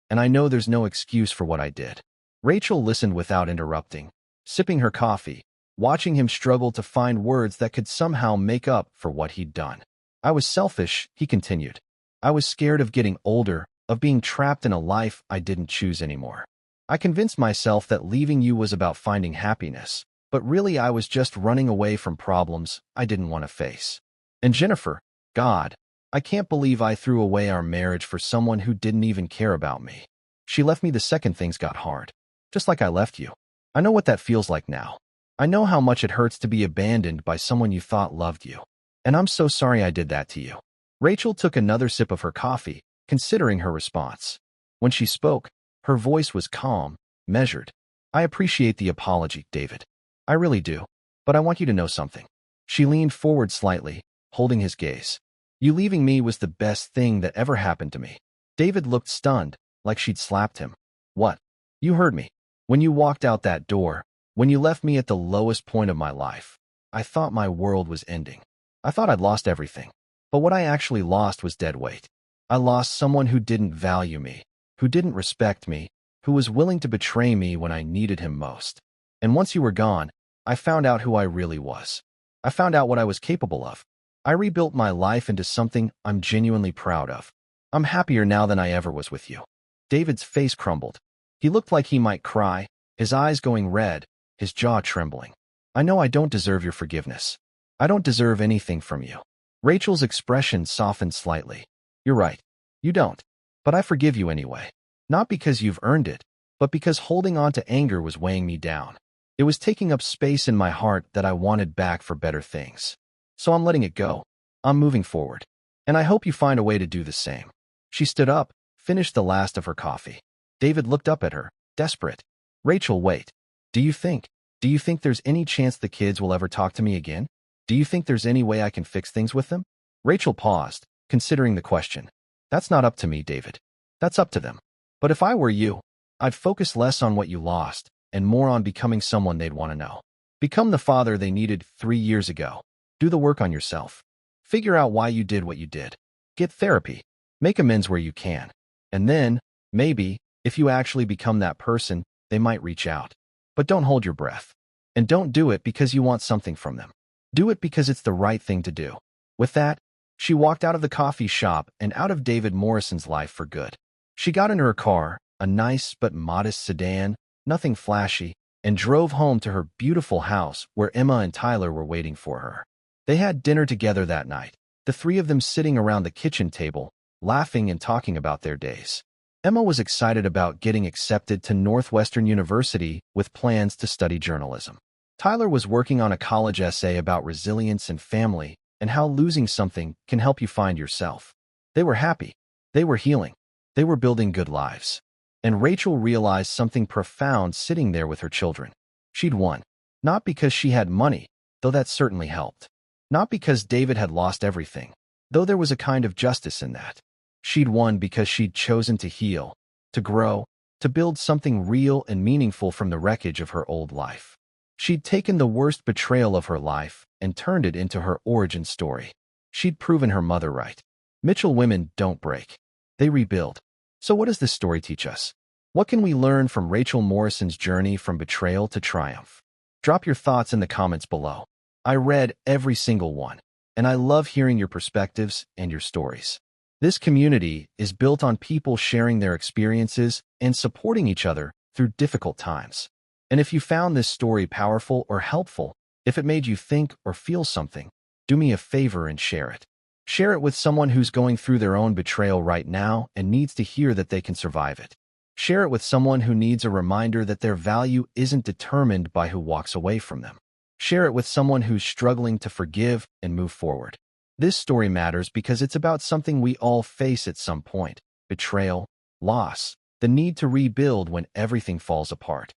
and I know there's no excuse for what I did." Rachel listened without interrupting, sipping her coffee, watching him struggle to find words that could somehow make up for what he'd done. "I was selfish," he continued. "I was scared of getting older, of being trapped in a life I didn't choose anymore. I convinced myself that leaving you was about finding happiness, but really I was just running away from problems I didn't want to face. And Jennifer, God, I can't believe I threw away our marriage for someone who didn't even care about me. She left me the second things got hard, just like I left you. I know what that feels like now. I know how much it hurts to be abandoned by someone you thought loved you. And I'm so sorry I did that to you." Rachel took another sip of her coffee, considering her response. When she spoke, her voice was calm, measured. "I appreciate the apology, David. I really do. But I want you to know something." She leaned forward slightly, holding his gaze. "You leaving me was the best thing that ever happened to me." David looked stunned, like she'd slapped him. "What?" "You heard me. When you walked out that door, when you left me at the lowest point of my life, I thought my world was ending. I thought I'd lost everything. But what I actually lost was dead weight. I lost someone who didn't value me, who didn't respect me, who was willing to betray me when I needed him most. And once you were gone, I found out who I really was. I found out what I was capable of. I rebuilt my life into something I'm genuinely proud of. I'm happier now than I ever was with you. David's face crumbled. He looked like he might cry, his eyes going red, his jaw trembling. I know I don't deserve your forgiveness. I don't deserve anything from you. Rachel's expression softened slightly. You're right. You don't. But I forgive you anyway. Not because you've earned it, but because holding on to anger was weighing me down. It was taking up space in my heart that I wanted back for better things. So I'm letting it go. I'm moving forward. And I hope you find a way to do the same. She stood up, finished the last of her coffee. David looked up at her, desperate. Rachel, wait. Do you think there's any chance the kids will ever talk to me again? Do you think there's any way I can fix things with them? Rachel paused, considering the question. That's not up to me, David. That's up to them. But if I were you, I'd focus less on what you lost and more on becoming someone they'd want to know. Become the father they needed 3 years ago. Do the work on yourself. Figure out why you did what you did. Get therapy. Make amends where you can. And then, maybe, if you actually become that person, they might reach out. But don't hold your breath. And don't do it because you want something from them. Do it because it's the right thing to do. With that, she walked out of the coffee shop and out of David Morrison's life for good. She got into her car, a nice but modest sedan, nothing flashy, and drove home to her beautiful house where Emma and Tyler were waiting for her. They had dinner together that night, the three of them sitting around the kitchen table, laughing and talking about their days. Emma was excited about getting accepted to Northwestern University with plans to study journalism. Tyler was working on a college essay about resilience and family and how losing something can help you find yourself. They were happy. They were healing. They were building good lives. And Rachel realized something profound sitting there with her children. She'd won. Not because she had money, though that certainly helped. Not because David had lost everything, though there was a kind of justice in that. She'd won because she'd chosen to heal, to grow, to build something real and meaningful from the wreckage of her old life. She'd taken the worst betrayal of her life and turned it into her origin story. She'd proven her mother right. Mitchell women don't break. They rebuild. So what does this story teach us? What can we learn from Rachel Morrison's journey from betrayal to triumph? Drop your thoughts in the comments below. I read every single one, and I love hearing your perspectives and your stories. This community is built on people sharing their experiences and supporting each other through difficult times. And if you found this story powerful or helpful, if it made you think or feel something, do me a favor and share it. Share it with someone who's going through their own betrayal right now and needs to hear that they can survive it. Share it with someone who needs a reminder that their value isn't determined by who walks away from them. Share it with someone who's struggling to forgive and move forward. This story matters because it's about something we all face at some point: betrayal, loss, the need to rebuild when everything falls apart.